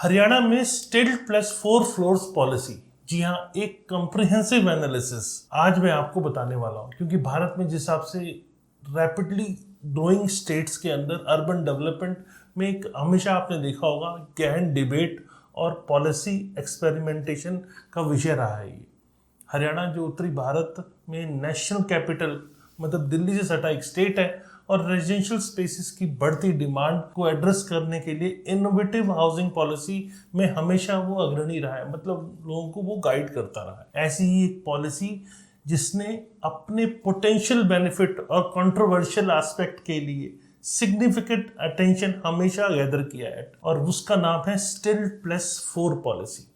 हरियाणा में स्टिल्ट plus 4 floors policy. जी हाँ, एक कंप्रिहेंसिव एनालिसिस आज मैं आपको बताने वाला हूँ, क्योंकि भारत में जिस हिसाब से रैपिडली ग्रोइंग स्टेट्स के अंदर अर्बन डेवलपमेंट में एक हमेशा आपने देखा होगा गहन डिबेट और पॉलिसी एक्सपेरिमेंटेशन का विषय रहा है। ये हरियाणा जो उत्तरी भारत में नेशनल कैपिटल मतलब दिल्ली से सटा एक स्टेट है और रेजिडेंशियल स्पेसेस की बढ़ती डिमांड को एड्रेस करने के लिए इनोवेटिव हाउसिंग पॉलिसी में हमेशा वो अग्रणी रहा है, मतलब लोगों को वो गाइड करता रहा है। ऐसी ही एक पॉलिसी जिसने अपने पोटेंशियल बेनिफिट और कंट्रोवर्शियल एस्पेक्ट के लिए सिग्निफिकेंट अटेंशन हमेशा गैदर किया है और उसका नाम है स्टिल्ट प्लस 4 पॉलिसी।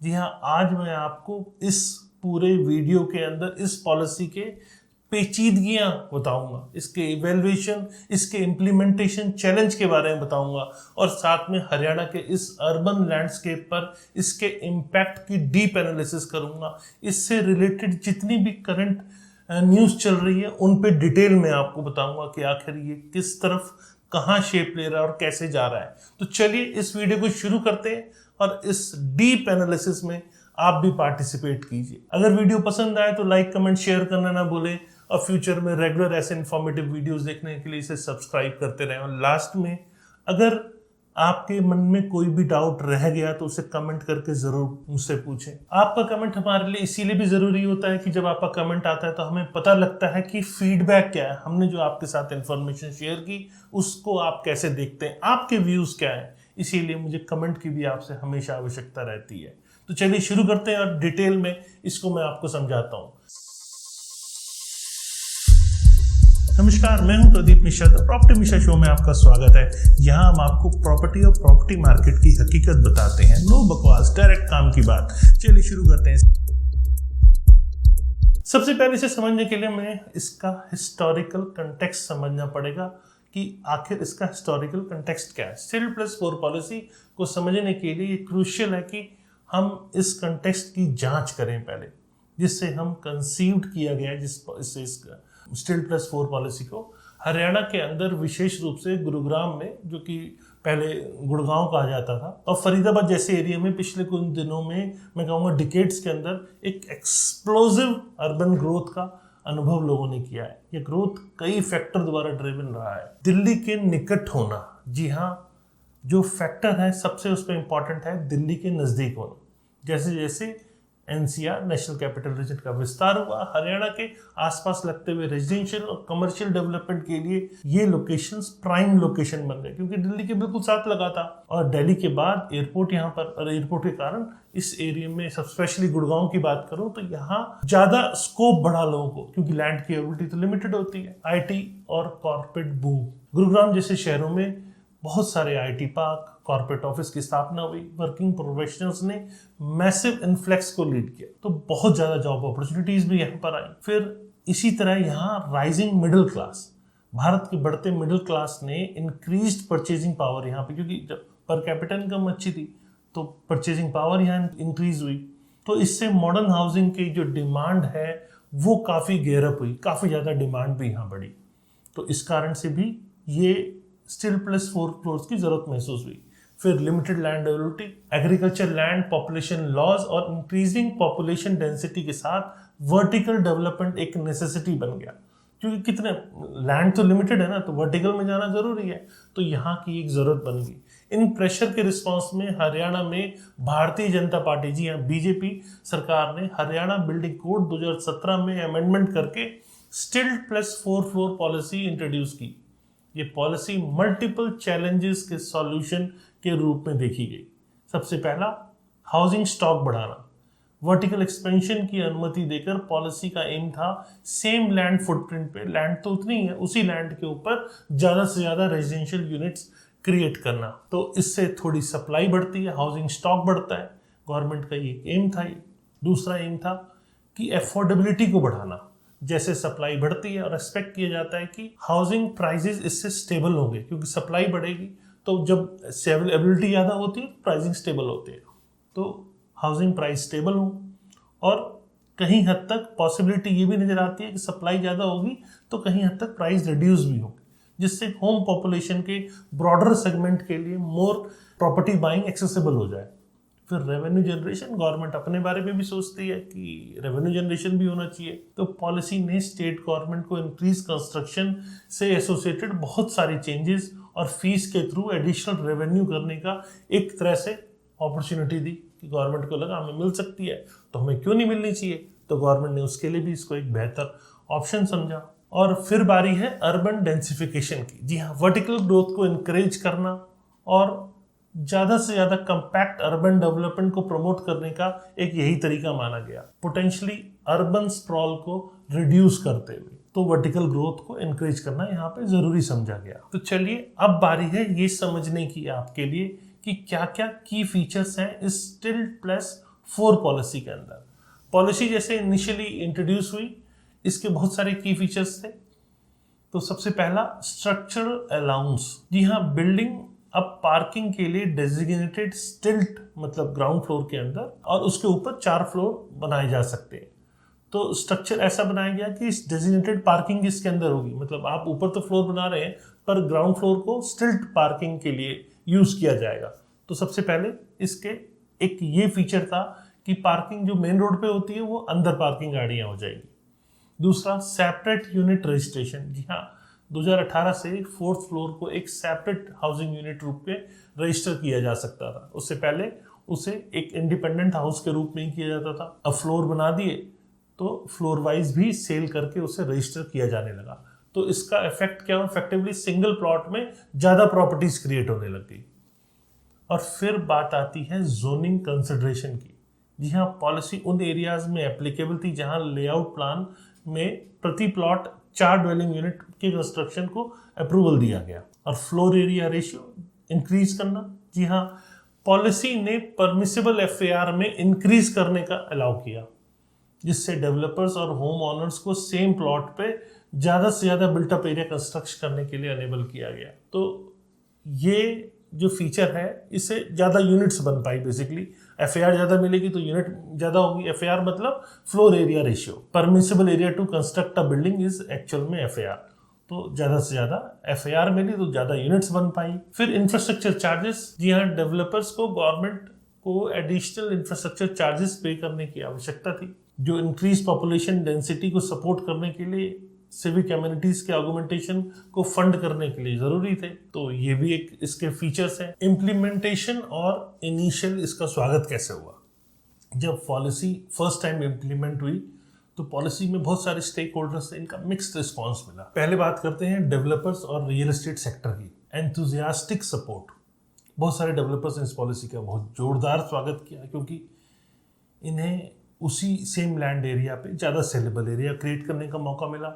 जी हाँ, आज मैं आपको इस पूरे वीडियो के अंदर इस पॉलिसी के पेचीदगियां बताऊंगा, इसके इवेल्युएशन, इसके इम्प्लीमेंटेशन चैलेंज के बारे में बताऊंगा और साथ में हरियाणा के इस अर्बन लैंडस्केप पर इसके इम्पैक्ट की डीप एनालिसिस करूंगा। इससे रिलेटेड जितनी भी करंट न्यूज़ चल रही है उन पे डिटेल में आपको बताऊंगा कि आखिर ये किस तरफ कहाँ शेप ले रहा है और कैसे जा रहा है। तो चलिए इस वीडियो को शुरू करते हैं और इस डीप एनालिसिस में आप भी पार्टिसिपेट कीजिए। अगर वीडियो पसंद आए तो लाइक, कमेंट, शेयर करना ना भूलें और फ्यूचर में रेगुलर ऐसे इन्फॉर्मेटिव वीडियोस देखने के लिए इसे सब्सक्राइब करते रहें। और लास्ट में अगर आपके मन में कोई भी डाउट रह गया तो उसे कमेंट करके जरूर मुझसे पूछें। आपका कमेंट हमारे लिए इसीलिए भी जरूरी होता है कि जब आपका कमेंट आता है तो हमें पता लगता है कि फीडबैक क्या है, हमने जो आपके साथ इंफॉर्मेशन शेयर की उसको आप कैसे देखते हैं, आपके व्यूज क्या है। इसीलिए मुझे कमेंट की भी आपसे हमेशा आवश्यकता रहती है। तो चलिए शुरू करते हैं और डिटेल में इसको मैं आपको समझाता हूं। नमस्कार, मैं हूं Pradeep Mishra. The property Mishra show में आपका स्वागत है। यहां हम आपको प्रॉपर्टी और प्रॉपर्टी मार्केट की हकीकत बताते हैं। नो बकवास, डायरेक्ट काम की बात। चलिए शुरू करते हैं। सबसे पहले इसे समझने के लिए हमें इसका हिस्टोरिकल कंटेक्स्ट समझना पड़ेगा कि आखिर इसका हिस्टोरिकल कंटेक्स्ट क्या है। स्टिल्ट प्लस 4 पॉलिसी को समझने के लिए ये क्रूशियल है कि हम इस कंटेक्स्ट की जांच करें पहले, जिससे हम कंसीव्ड किया गया है जिससे स्टिल्ट प्लस 4 पॉलिसी को। हरियाणा के अंदर विशेष रूप से गुरुग्राम में, जो कि पहले गुड़गांव कहा जाता था, और फरीदाबाद जैसे एरिया में पिछले कुछ दिनों में, मैं कहूँगा डिकेड्स के अंदर, एक एक्सप्लोजिव अर्बन ग्रोथ का अनुभव लोगों ने किया है। ये ग्रोथ कई फैक्टर द्वारा ड्रिवन रहा है। दिल्ली के निकट होना, जी हाँ, जो फैक्टर है सबसे उस पर इम्पॉर्टेंट है दिल्ली के नज़दीक होना। जैसे जैसे एनसीआर नेशनल कैपिटल रीजन का विस्तार हुआ, हरियाणा के आसपास लगते हुए रेजिडेंशियल और कमर्शियल डेवलपमेंट के लिए ये लोकेशंस प्राइम लोकेशन बन गए, क्योंकि दिल्ली के बिल्कुल साथ लगा था और दिल्ली के बाद एयरपोर्ट यहाँ पर, और एयरपोर्ट के कारण इस एरिया में, सब स्पेशली गुड़गांव की बात करूं तो यहाँ ज्यादा स्कोप बढ़ा लोगों को, क्योंकि लैंड की एबिलिटी तो लिमिटेड होती है। आईटी और कॉर्पोरेट बूम, गुरुग्राम जैसे शहरों में बहुत सारे आईटी पार्क, कॉर्पोरेट ऑफिस की स्थापना हुई, वर्किंग प्रोफेशनल्स ने मैसिव इन्फ्लक्स को लीड किया, तो बहुत ज़्यादा जॉब अपॉर्चुनिटीज भी यहाँ पर आई। फिर इसी तरह यहाँ राइजिंग मिडिल क्लास, भारत के बढ़ते मिडिल क्लास ने इंक्रीज्ड परचेजिंग पावर यहाँ पे, क्योंकि जब पर कैपिटल इनकम अच्छी थी तो परचेजिंग पावर यहाँ इंक्रीज हुई, तो इससे मॉडर्न हाउसिंग की जो डिमांड है वो काफ़ी गेयरअप हुई, काफ़ी ज़्यादा डिमांड भी यहाँ बढ़ी। तो इस कारण से भी ये स्टिल्ट प्लस 4 फ्लोर्स की जरूरत महसूस हुई। फिर limited land availability, agriculture land population laws और इंक्रीजिंग पॉपुलेशन डेंसिटी के साथ वर्टिकल डेवलपमेंट एक नेसेसिटी बन गया, क्योंकि कितने लैंड तो लिमिटेड है ना, तो वर्टिकल में जाना जरूरी है, तो यहाँ की एक जरूरत बन गई। इन प्रेशर के रिस्पांस में हरियाणा में भारतीय जनता पार्टी, जी हाँ बीजेपी सरकार ने हरियाणा बिल्डिंग कोड 2017 में अमेंडमेंट करके स्टिल्ट प्लस 4 फ्लोर पॉलिसी इंट्रोड्यूस की। ये पॉलिसी मल्टीपल चैलेंजेस के सॉल्यूशन के रूप में देखी गई। सबसे पहला, हाउसिंग स्टॉक बढ़ाना। वर्टिकल एक्सपेंशन की अनुमति देकर पॉलिसी का एम था सेम लैंड फुटप्रिंट पे, लैंड तो उतनी ही है, उसी लैंड के ऊपर ज़्यादा से ज़्यादा रेजिडेंशियल यूनिट्स क्रिएट करना। तो इससे थोड़ी सप्लाई बढ़ती है, हाउसिंग स्टॉक बढ़ता है। गवर्नमेंट का ये एम था। ये दूसरा एम था कि अफोर्डेबिलिटी को बढ़ाना। जैसे सप्लाई बढ़ती है और एक्सपेक्ट किया जाता है कि हाउसिंग प्राइसेस इससे स्टेबल होंगे, क्योंकि सप्लाई बढ़ेगी तो जब अवेलेबिलिटी ज़्यादा होती है प्राइसिंग स्टेबल होती है, तो हाउसिंग प्राइस स्टेबल हो। और कहीं हद तक पॉसिबिलिटी ये भी नज़र आती है कि सप्लाई ज़्यादा होगी तो कहीं हद तक प्राइस रिड्यूस भी होगी। जिससे होम पॉपुलेशन के ब्रॉडर सेगमेंट के लिए मोर प्रॉपर्टी बाइंग एक्सेसिबल हो जाए। फिर रेवेन्यू जनरेशन, गवर्नमेंट अपने बारे में भी सोचती है कि रेवेन्यू जनरेशन भी होना चाहिए, तो पॉलिसी ने स्टेट गवर्नमेंट को इंक्रीज कंस्ट्रक्शन से एसोसिएटेड बहुत सारी चेंजेस और फीस के थ्रू एडिशनल रेवेन्यू करने का एक तरह से अपॉर्चुनिटी दी कि गवर्नमेंट को लगा हमें मिल सकती है तो हमें क्यों नहीं मिलनी चाहिए, तो गवर्नमेंट ने उसके लिए भी इसको एक बेहतर ऑप्शन समझा। और फिर बारी है अर्बन डेंसिफिकेशन की। जी हाँ, वर्टिकल ग्रोथ को इनकरेज करना और ज़्यादा से ज़्यादा कंपैक्ट अर्बन डेवलपमेंट को प्रमोट करने का एक यही तरीका माना गया, पोटेंशियली अर्बन स्प्रॉल को रिड्यूस करते हुए। तो वर्टिकल ग्रोथ को इनकरेज करना यहाँ पे ज़रूरी समझा गया। तो चलिए अब बारी है ये समझने की आपके लिए कि क्या क्या की फीचर्स हैं इस STILT+4 पॉलिसी के अंदर। पॉलिसी जैसे इनिशियली इंट्रोड्यूस हुई, इसके बहुत सारे की फीचर्स थे। तो सबसे पहला स्ट्रक्चरल अलाउंस। जी हाँ, बिल्डिंग अब पार्किंग के लिए डेजिग्नेटेड स्टिल्ट मतलब ग्राउंड फ्लोर के अंदर और उसके ऊपर 4 फ्लोर बनाए जा सकते हैं। तो स्ट्रक्चर ऐसा बनाया गया कि इस डेजिग्नेटेड पार्किंग इसके अंदर होगी, मतलब आप ऊपर तो फ्लोर बना रहे हैं पर ग्राउंड फ्लोर को स्टिल्ट पार्किंग के लिए यूज किया जाएगा। तो सबसे पहले इसके एक ये फीचर था कि पार्किंग जो मेन रोड पे होती है वो अंदर पार्किंग गाड़ियां हो जाएगी। दूसरा सेपरेट यूनिट रजिस्ट्रेशन। जी हाँ, 2018 से 4th फ्लोर को एक सेपरेट हाउसिंग यूनिट रूप में रजिस्टर किया जा सकता था। उससे पहले उसे एक इंडिपेंडेंट हाउस के रूप में ही किया जाता था। अब फ्लोर बना दिए तो फ्लोर वाइज भी सेल करके उसे रजिस्टर किया जाने लगा। तो इसका इफेक्ट क्या हो, इफेक्टिवली सिंगल प्लॉट में ज़्यादा प्रॉपर्टीज क्रिएट होने लग गई। और फिर बात आती है जोनिंग कंसिडरेशन की। जी हाँ, पॉलिसी उन एरियाज में एप्लीकेबल थी जहाँ लेआउट प्लान में प्रति प्लॉट 4 ड्वेलिंग यूनिट के कंस्ट्रक्शन को अप्रूवल दिया गया। और फ्लोर एरिया रेशियो इंक्रीज करना। जी हाँ, पॉलिसी ने परमिसिबल FAR में इंक्रीज करने का अलाउ किया, जिससे डेवलपर्स और होम ऑनर्स को सेम प्लॉट पे ज़्यादा से ज़्यादा बिल्टअप एरिया कंस्ट्रक्ट करने के लिए अनेबल किया गया। तो ये जो फीचर है इससे ज़्यादा यूनिट्स बन पाई। बेसिकली FAR ज़्यादा मिलेगी तो यूनिट ज़्यादा होगी। FAR मतलब floor area ratio, permissible area to construct a building is actual में FAR। तो ज़्यादा से ज़्यादा FAR मिली तो ज़्यादा यूनिट्स बन पाई। फिर इंफ्रास्ट्रक्चर चार्जेस। जी हाँ, डेवलपर्स को गवर्नमेंट को एडिशनल इंफ्रास्ट्रक्चर चार्जेस पे करने की आवश्यकता थी, जो इंक्रीज पॉपुलेशन डेंसिटी को सपोर्ट करने के लिए सिविक कम्युनिटीज के ऑगमेंटेशन को फंड करने के लिए जरूरी थे। तो ये भी एक इसके फीचर्स हैं। इम्प्लीमेंटेशन और इनिशियल इसका स्वागत कैसे हुआ। जब पॉलिसी फर्स्ट टाइम इम्प्लीमेंट हुई तो पॉलिसी में बहुत सारे स्टेक होल्डर्स थे, इनका मिक्स्ड रिस्पॉन्स मिला। पहले बात करते हैं डेवलपर्स और रियल एस्टेट सेक्टर की। Enthusiastic support. बहुत सारे डेवलपर्स ने इस पॉलिसी का बहुत जोरदार स्वागत किया, क्योंकि इन्हें उसी सेम लैंड एरिया पे ज़्यादा सेलेबल एरिया क्रिएट करने का मौका मिला।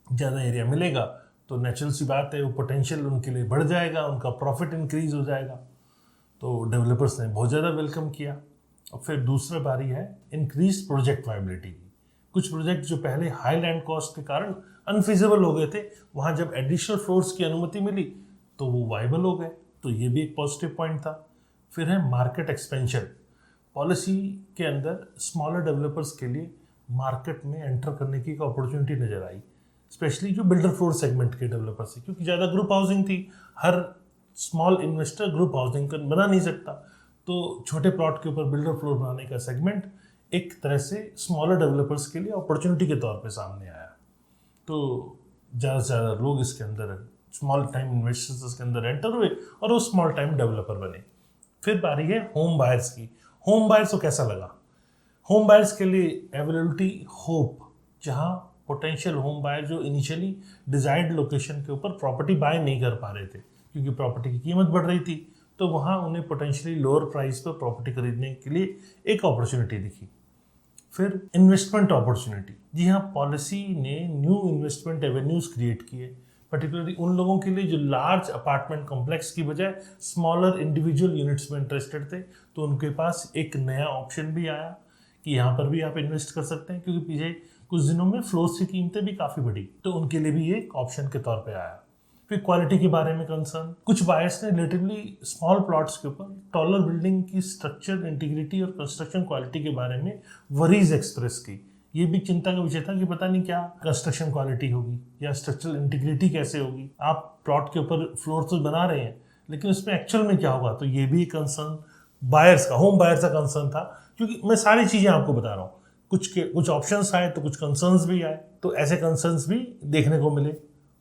ज़्यादा एरिया मिलेगा तो नेचुरल सी बात है वो पोटेंशियल उनके लिए बढ़ जाएगा, उनका प्रॉफिट इंक्रीज हो जाएगा। तो डेवलपर्स ने बहुत ज़्यादा वेलकम किया। और फिर दूसरा बारी है इंक्रीज प्रोजेक्ट वायबिलिटी की। कुछ प्रोजेक्ट जो पहले हाई लैंड कॉस्ट के कारण अनफिजिबल हो गए थे, वहाँ जब एडिशनल फ्लोर्स की अनुमति मिली तो वो वायबल हो गए। तो ये भी एक पॉजिटिव पॉइंट था। फिर है मार्केट एक्सपेंशन। पॉलिसी के अंदर स्मॉलर डेवलपर्स के लिए मार्केट में एंटर करने की एक अपॉर्चुनिटी नज़र आई, स्पेशली जो बिल्डर फ्लोर सेगमेंट के डेवलपर्स है, क्योंकि ज़्यादा ग्रुप हाउसिंग थी। हर स्मॉल इन्वेस्टर ग्रुप हाउसिंग बना नहीं सकता, तो छोटे प्लॉट के ऊपर बिल्डर फ्लोर बनाने का सेगमेंट एक तरह से स्मॉलर डेवलपर्स के लिए अपॉर्चुनिटी के तौर पे सामने आया। तो ज़्यादा से ज़्यादा लोग इसके अंदर स्मॉल टाइम इन्वेस्टर्स के अंदर एंटर हुए और वो स्मॉल टाइम डेवलपर बने। फिर बारी है होम बायर्स की। होम बायर्स को कैसा लगा। होम बायर्स के लिए अवेलेबिलिटी होप, जहाँ पोटेंशियल होम बायर जो इनिशियली डिजायर्ड लोकेशन के ऊपर प्रॉपर्टी बाय नहीं कर पा रहे थे क्योंकि प्रॉपर्टी की कीमत बढ़ रही थी, तो वहाँ उन्हें पोटेंशियली लोअर प्राइस पर प्रॉपर्टी खरीदने के लिए एक अपॉर्चुनिटी दिखी। फिर इन्वेस्टमेंट अपॉर्चुनिटी। जी हाँ, पॉलिसी ने न्यू इन्वेस्टमेंट एवेन्यूज क्रिएट किए, पर्टिकुलरली उन लोगों के लिए जो लार्ज अपार्टमेंट कॉम्प्लेक्स की बजाय स्मॉलर इंडिविजुअल यूनिट्स में इंटरेस्टेड थे। तो उनके पास एक नया ऑप्शन भी आया कि यहाँ पर भी आप इन्वेस्ट कर सकते हैं, क्योंकि पीछे कुछ दिनों में फ्लोर्स की कीमतें भी काफ़ी बढ़ी, तो उनके लिए भी एक ऑप्शन के तौर पे आया। फिर क्वालिटी के बारे में कंसर्न। कुछ बायर्स ने रिलेटिवली स्मॉल प्लॉट्स के ऊपर टॉलर बिल्डिंग की स्ट्रक्चर इंटीग्रिटी और कंस्ट्रक्शन क्वालिटी के बारे में वरीज एक्सप्रेस की। ये भी चिंता का विषय था कि पता नहीं क्या कंस्ट्रक्शन क्वालिटी होगी या स्ट्रक्चरल इंटीग्रिटी कैसे होगी। आप प्लॉट के ऊपर फ्लोर तो बना रहे हैं, लेकिन उसमें एक्चुअल में क्या होगा, तो ये भी कंसर्न बायर्स का, होम बायर्स का कंसर्न था। क्योंकि मैं सारी चीज़ें आपको बता रहा हूँ, कुछ ऑप्शंस आए तो कुछ कंसर्न्स भी आए, तो ऐसे कंसर्न्स भी देखने को मिले।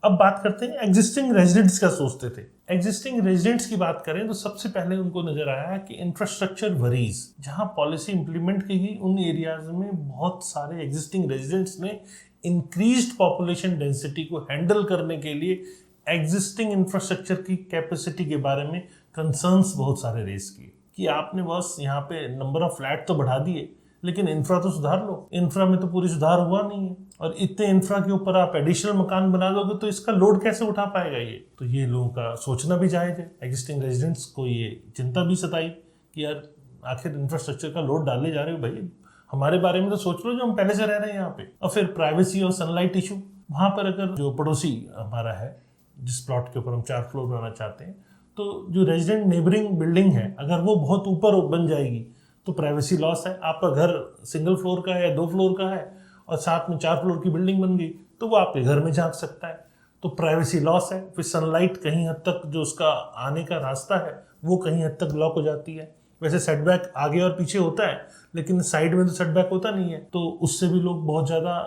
अब बात करते हैं एग्जिस्टिंग रेजिडेंट्स क्या सोचते थे। एग्जिस्टिंग रेजिडेंट्स की बात करें तो सबसे पहले उनको नजर आया कि इंफ्रास्ट्रक्चर वरीज, जहां पॉलिसी इंप्लीमेंट की गई उन एरियाज में बहुत सारे एग्जिस्टिंग रेजिडेंट्स ने इंक्रीज्ड पॉपुलेशन डेंसिटी को हैंडल करने के लिए एग्जिस्टिंग इंफ्रास्ट्रक्चर की कैपेसिटी के बारे में कंसर्न्स बहुत सारे रेज किए कि आपने बस यहाँ पे नंबर ऑफ फ्लैट तो बढ़ा दिए, लेकिन इंफ्रा तो सुधार लो। इंफ्रा में तो पूरी सुधार हुआ नहीं है, और इतने इंफ्रा के ऊपर आप एडिशनल मकान बना दोगे तो इसका लोड कैसे उठा पाएगा ये। तो ये लोगों का सोचना भी जायज है। एग्जिस्टिंग रेजिडेंट्स को ये चिंता भी सताई कि यार आखिर इंफ्रास्ट्रक्चर का लोड डालने जा रहे हो भाई, हमारे बारे में तो सोच लो जो हम पहले से रह रहे हैं यहाँ पे। और फिर प्राइवेसी और सनलाइट इशू, वहां पर अगर जो पड़ोसी हमारा है जिस प्लॉट के ऊपर हम 4 फ्लोर बनाना चाहते हैं, तो जो रेजिडेंट नेबरिंग बिल्डिंग है अगर वो बहुत ऊपर बन जाएगी तो प्राइवेसी लॉस है। आपका घर सिंगल फ्लोर का है या 2 फ्लोर का है और साथ में 4 फ्लोर की बिल्डिंग बन गई तो वो आपके घर में झांक सकता है, तो प्राइवेसी लॉस है। फिर सनलाइट कहीं हद तक जो उसका आने का रास्ता है वो कहीं हद तक ब्लॉक हो जाती है। वैसे सेटबैक आगे और पीछे होता है, लेकिन साइड में तो सेटबैक होता नहीं है, तो उससे भी लोग बहुत ज़्यादा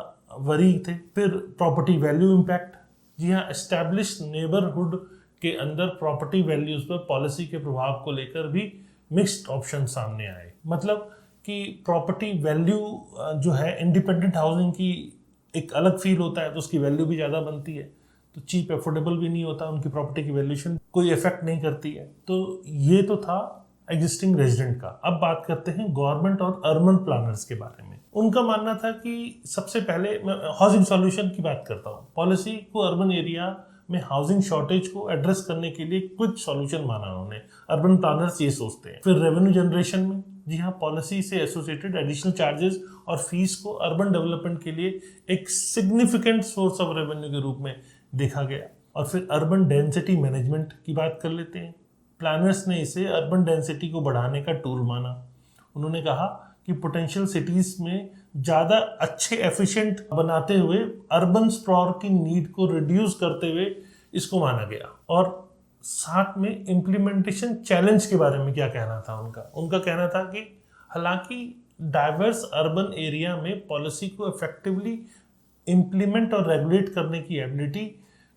वरी थे। फिर प्रॉपर्टी वैल्यू इम्पैक्ट, जी हाँ, एस्टैब्लिश्ड नेबरहुड के अंदर प्रॉपर्टी वैल्यूज पर पॉलिसी के प्रभाव को लेकर भी मिक्स्ड ऑप्शन सामने आए। मतलब कि प्रॉपर्टी वैल्यू जो है इंडिपेंडेंट हाउसिंग की एक अलग फील होता है, तो उसकी वैल्यू भी ज़्यादा बनती है, तो चीप एफोर्डेबल भी नहीं होता, उनकी प्रॉपर्टी की वैल्यूएशन कोई इफेक्ट नहीं करती है। तो ये तो था एग्जिस्टिंग रेजिडेंट का। अब बात करते हैं गवर्नमेंट और अर्बन प्लानर्स के बारे में। उनका मानना था कि सबसे पहले मैं हाउसिंग सॉल्यूशन की बात करता हूँ। पॉलिसी को अर्बन एरिया में हाउसिंग शॉर्टेज को एड्रेस करने के लिए क्विक सॉल्यूशन माना उन्होंने। अर्बन प्लानर्स ये सोचते हैं। फिर रेवेन्यू जनरेशन में, जी हाँ, पॉलिसी से एसोसिएटेड एडिशनल चार्जेस और फीस को अर्बन डेवलपमेंट के लिए एक सिग्निफिकेंट सोर्स ऑफ रेवेन्यू के रूप में देखा गया। और फिर अर्बन डेंसिटी मैनेजमेंट की बात कर लेते हैं। प्लानर्स ने इसे अर्बन डेंसिटी को बढ़ाने का टूल माना। उन्होंने कहा कि पोटेंशियल सिटीज में ज़्यादा अच्छे एफिशिएंट बनाते हुए अर्बन स्प्रॉर की नीड को रिड्यूस करते हुए इसको माना गया। और साथ में इम्प्लीमेंटेशन चैलेंज के बारे में क्या कहना था उनका कहना था कि हालांकि डाइवर्स अर्बन एरिया में पॉलिसी को इफेक्टिवली इम्प्लीमेंट और रेगुलेट करने की एबिलिटी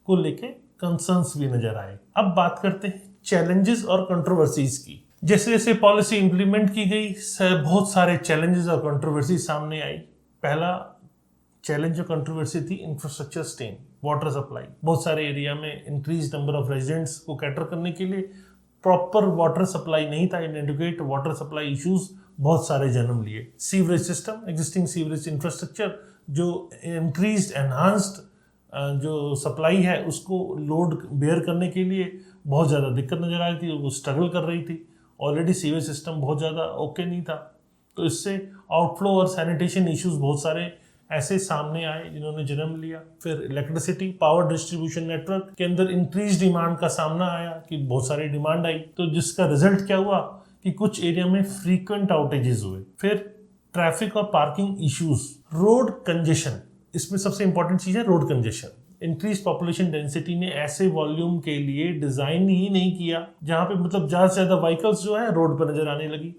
को लेके कंसर्न्स भी नजर आए। अब बात करते हैं चैलेंजेस और कंट्रोवर्सीज की। जैसे जैसे पॉलिसी इंप्लीमेंट की गई बहुत सारे चैलेंजेस और कंट्रोवर्सी सामने आई। पहला चैलेंज और कंट्रोवर्सी थी इंफ्रास्ट्रक्चर स्ट्रेन, वाटर सप्लाई। बहुत सारे एरिया में इंक्रीज नंबर ऑफ रेजिडेंट्स को कैटर करने के लिए प्रॉपर वाटर सप्लाई नहीं था। इनएडिक्वेट वाटर सप्लाई इश्यूज बहुत सारे जन्म लिए। Sewerage system, existing sewerage infrastructure जो इंक्रीज एनहांस्ड जो सप्लाई है उसको लोड बेयर करने के लिए बहुत ज़्यादा दिक्कत नजर आ रही थी, वो स्ट्रगल कर रही थी। ऑलरेडी सीवेज सिस्टम बहुत ज़्यादा ओके नहीं था, तो इससे आउटफ्लो और सैनिटेशन इश्यूज बहुत सारे ऐसे सामने आए जिन्होंने जन्म लिया। फिर इलेक्ट्रिसिटी पावर डिस्ट्रीब्यूशन नेटवर्क के अंदर इंक्रीज डिमांड का सामना आया कि बहुत सारी डिमांड आई, तो जिसका रिजल्ट क्या हुआ कि कुछ एरिया में फ्रीक्वेंट आउटेजेस हुए। फिर ट्रैफिक और पार्किंग इश्यूज, रोड कंजेशन, इसमें सबसे इंपॉर्टेंट चीज़ है road congestion. Increase population density ने ऐसे वॉल्यूम के लिए डिज़ाइन ही नहीं किया जहाँ पे मतलब ज़्यादा से ज़्यादा व्हीकल्स जो है रोड पर नजर आने लगी।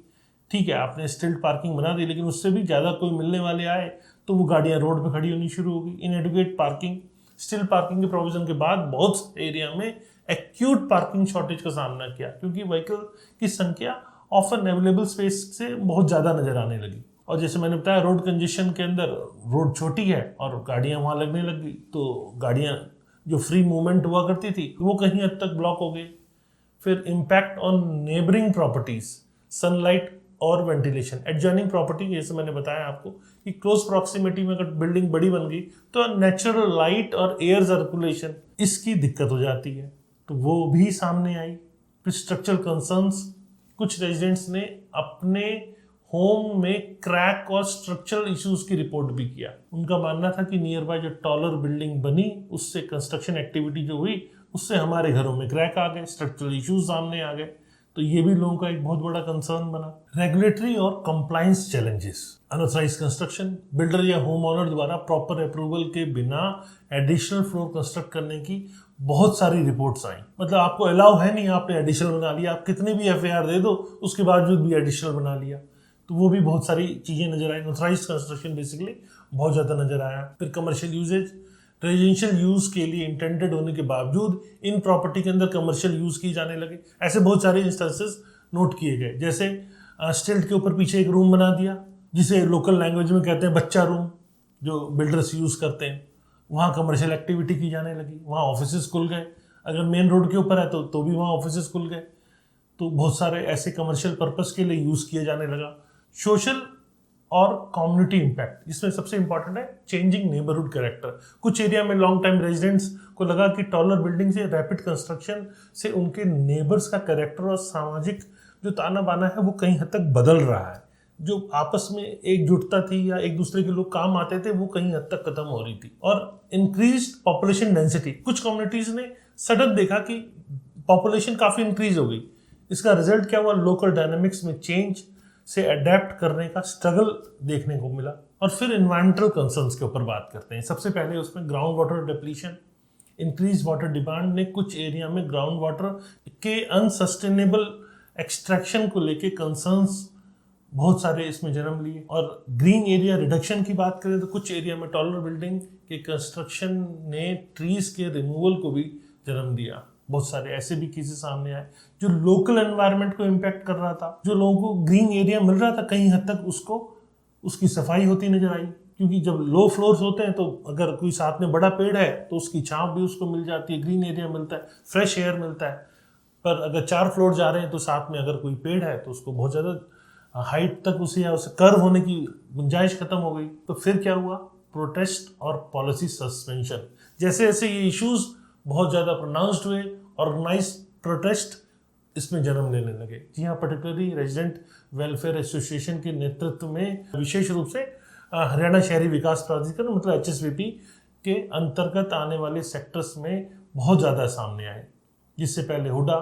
ठीक है, आपने स्टिल्ट पार्किंग बना दी, लेकिन उससे भी ज़्यादा कोई मिलने वाले आए तो वो गाड़ियाँ रोड पे खड़ी होनी शुरू हो गई। इनएडिक्वेट पार्किंग, स्टिल पार्किंग के प्रोविजन के बाद बहुत एरिया में एक्यूट पार्किंग शॉर्टेज का सामना किया, क्योंकि व्हीकल की संख्या ऑफन अवेलेबल स्पेस से बहुत ज़्यादा नजर आने लगी। और जैसे मैंने बताया, रोड कंजेशन के अंदर रोड छोटी है और गाड़ियाँ वहाँ लगने लग गई, तो गाड़ियाँ जो फ्री मूवमेंट हुआ करती थी वो कहीं हद तक ब्लॉक हो गई। फिर impact on neighbouring properties, sunlight और वेंटिलेशन। एडजॉइनिंग प्रॉपर्टी, जैसे मैंने बताया आपको कि क्लोज प्रॉक्सिमिटी में अगर बिल्डिंग बड़ी बन गई तो नेचुरल लाइट और एयर सर्कुलेशन इसकी दिक्कत हो जाती है, तो वो भी सामने आई। फिर स्ट्रक्चरल कंसर्न्स, कुछ रेजिडेंट्स ने अपने होम में क्रैक और स्ट्रक्चरल इश्यूज की रिपोर्ट भी किया। उनका मानना था कि नियर बाय जो टॉलर बिल्डिंग बनी उससे कंस्ट्रक्शन एक्टिविटी जो हुई उससे हमारे घरों में क्रैक आ गए, स्ट्रक्चरल इश्यूज सामने आ गए। तो ये भी लोगों का एक बहुत बड़ा कंसर्न बना। रेगुलेटरी और compliance challenges, unauthorised construction, builder या होम ओनर द्वारा प्रॉपर अप्रूवल के बिना एडिशनल फ्लोर कंस्ट्रक्ट करने की बहुत सारी रिपोर्ट्स आई। मतलब आपको अलाउ है नहीं, आपने एडिशनल बना लिया, आप कितनी भी एफआईआर दे दो उसके बावजूद भी एडिशनल बना लिया, तो वो भी बहुत सारी चीजें नजर आई। अनऑथराइज्ड कंस्ट्रक्शन बेसिकली बहुत ज्यादा नजर आया। फिर कमर्शियल यूजेज, रेजिडेंशियल यूज के लिए इंटेंडेड होने के बावजूद इन प्रॉपर्टी के अंदर कमर्शियल यूज किए जाने लगे। ऐसे बहुत सारे इंस्टेंसेस नोट किए गए। जैसे स्टिल्ट के ऊपर पीछे एक रूम बना दिया, जिसे लोकल लैंग्वेज में कहते हैं बच्चा रूम, जो बिल्डर्स यूज करते हैं। वहाँ कमर्शियल एक्टिविटी की जाने लगी, वहाँ ऑफिसेज खुल गए। अगर मेन रोड के ऊपर है तो भी वहाँ ऑफिसेज खुल गए। तो बहुत सारे ऐसे कमर्शियल पर्पस के लिए यूज किया जाने लगा। सोशल और कम्युनिटी इम्पैक्ट, इसमें सबसे इंपॉर्टेंट है चेंजिंग नेबरहुड कैरेक्टर। कुछ एरिया में लॉन्ग टाइम रेजिडेंट्स को लगा कि टॉलर बिल्डिंग से, रैपिड कंस्ट्रक्शन से उनके नेबर्स का कैरेक्टर और सामाजिक जो ताना बाना है वो कहीं हद तक बदल रहा है। जो आपस में एकजुटता थी या एक दूसरे के लोग काम आते थे वो कहीं हद तक खत्म हो रही थी। और इंक्रीज्ड पॉपुलेशन डेंसिटी, कुछ कम्युनिटीज ने सडन देखा कि पॉपुलेशन काफी इंक्रीज हो गई। इसका रिजल्ट क्या हुआ, लोकल डायनामिक्स में चेंज से अडेप्ट करने का स्ट्रगल देखने को मिला। और फिर एनवायरमेंटल कंसर्न्स के ऊपर बात करते हैं। सबसे पहले उसमें ground water depletion, increase water demand ने कुछ एरिया में ग्राउंड वाटर के अनसस्टेनेबल एक्सट्रैक्शन को लेके कंसर्न्स बहुत सारे इसमें जन्म लिए। और ग्रीन एरिया रिडक्शन की बात करें तो कुछ एरिया में टॉलर बिल्डिंग के कंस्ट्रक्शन ने ट्रीज के रिमूवल को भी जन्म दिया। बहुत सारे ऐसे भी केसेस सामने आए जो लोकल एनवायरनमेंट को इम्पैक्ट कर रहा था। जो लोगों को ग्रीन एरिया मिल रहा था कहीं हद तक उसकी सफाई होती नजर आई, क्योंकि जब लो फ्लोर्स होते हैं तो अगर कोई साथ में बड़ा पेड़ है तो उसकी छांव भी उसको मिल जाती है, ग्रीन एरिया मिलता है, फ्रेश एयर मिलता है। पर अगर 4 फ्लोर जा रहे हैं तो साथ में अगर कोई पेड़ है तो उसको बहुत ज़्यादा हाइट तक उसे कर्व होने की गुंजाइश खत्म हो गई। तो फिर क्या हुआ, प्रोटेस्ट और पॉलिसी सस्पेंशन। जैसे जैसे ये इश्यूज बहुत ज़्यादा प्रोनाउंस्ड हुए, ऑर्गेनाइज प्रोटेस्ट इसमें जन्म लेने लगे। जी हाँ, पर्टिकुलरली रेजिडेंट वेलफेयर एसोसिएशन के नेतृत्व में, विशेष रूप से हरियाणा शहरी विकास प्राधिकरण मतलब HSVP के अंतर्गत आने वाले सेक्टर्स में बहुत ज़्यादा सामने आए। जिससे पहले HUDA,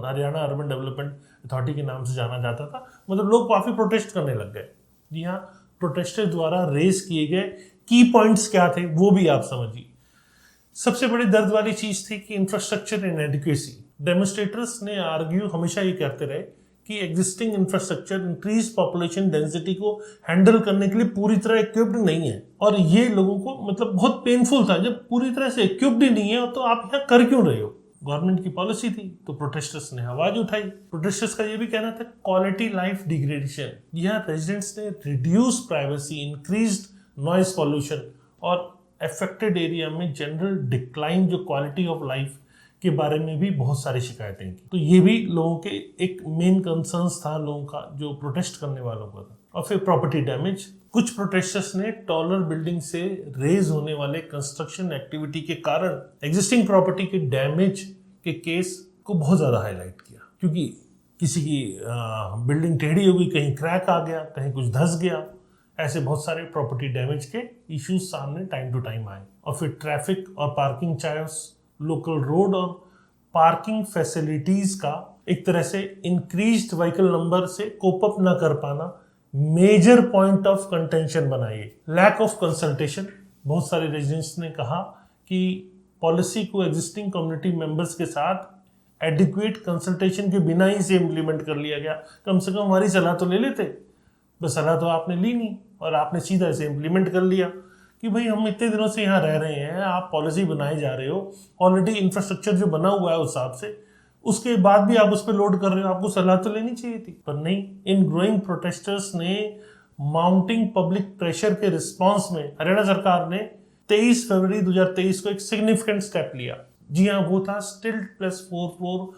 Haryana urban development authority के नाम से जाना जाता था। मतलब लोग काफ़ी प्रोटेस्ट करने लग गए। जी हाँ, प्रोटेस्टर्स द्वारा रेज किए गए की पॉइंट्स क्या थे वो भी आप समझिए। सबसे बड़ी दर्द वाली चीज थी कि इंफ्रास्ट्रक्चर इनएडिक्वेसी। डेमोन्स्ट्रेटर्स ने आर्ग्यू हमेशा ये कहते रहे कि existing infrastructure increase population density को हैंडल करने के लिए पूरी तरह इक्विप्ड नहीं है। और ये लोगों को मतलब बहुत पेनफुल था, जब पूरी तरह से इक्विप्ड ही नहीं है तो आप यहाँ कर क्यों रहे हो। गवर्नमेंट की पॉलिसी थी तो प्रोटेस्टर्स ने आवाज उठाई। प्रोटेस्टर्स का ये भी कहना था क्वालिटी लाइफ डिग्रेडेशन। यहाँ रेजिडेंट्स ने reduce privacy, increased noise pollution और अफेक्टेड एरिया में जनरल डिक्लाइन जो क्वालिटी ऑफ लाइफ के बारे में भी बहुत सारी शिकायतें की। तो ये भी लोगों के एक मेन कंसर्न्स था लोगों का, जो प्रोटेस्ट करने वालों का था। और फिर प्रॉपर्टी डैमेज। कुछ प्रोटेस्टर्स ने टॉलर बिल्डिंग से रेज होने वाले कंस्ट्रक्शन एक्टिविटी के कारण एग्जिस्टिंग प्रॉपर्टी के डैमेज के केस को बहुत ज़्यादा हाईलाइट किया, क्योंकि किसी की बिल्डिंग टेढ़ी हो गई, कहीं क्रैक आ गया, कहीं कुछ धंस गया। ऐसे बहुत सारे प्रॉपर्टी डैमेज के इश्यूज सामने टाइम टू टाइम आए। और फिर ट्रैफिक और पार्किंग चार्ज, लोकल रोड और पार्किंग फैसिलिटीज का एक तरह से इंक्रीज्ड व्हीकल नंबर से कोप अप ना कर पाना मेजर पॉइंट ऑफ कंटेंशन बनाइए। Lack of consultation. बहुत सारे रेजिडेंट्स ने कहा कि पॉलिसी को एग्जिस्टिंग कम्युनिटी मेंबर्स के साथ एडिक्वेट कंसल्टेशन के बिना ही से इम्प्लीमेंट कर लिया गया। कम से कम हमारी सलाह तो ले लेते, बस सलाह तो आपने ली नहीं और आपने सीधा इसे इम्प्लीमेंट कर लिया कि भाई हम इतने दिनों से यहाँ रह रहे हैं, आप पॉलिसी बनाए जा रहे हो, ऑलरेडी इंफ्रास्ट्रक्चर जो बना हुआ है उस हिसाब से, उसके बाद भी आप उस पर लोड कर रहे हो, आपको सलाह तो लेनी चाहिए थी। पर नहीं, इन ग्रोइंग प्रोटेस्टर्स ने माउंटिंग पब्लिक प्रेशर के रिस्पॉन्स में हरियाणा सरकार ने 23 फरवरी 2023 को एक सिग्निफिकेंट स्टेप लिया। जी हाँ, वो था स्टिल्ट प्लस 4 फ्लोर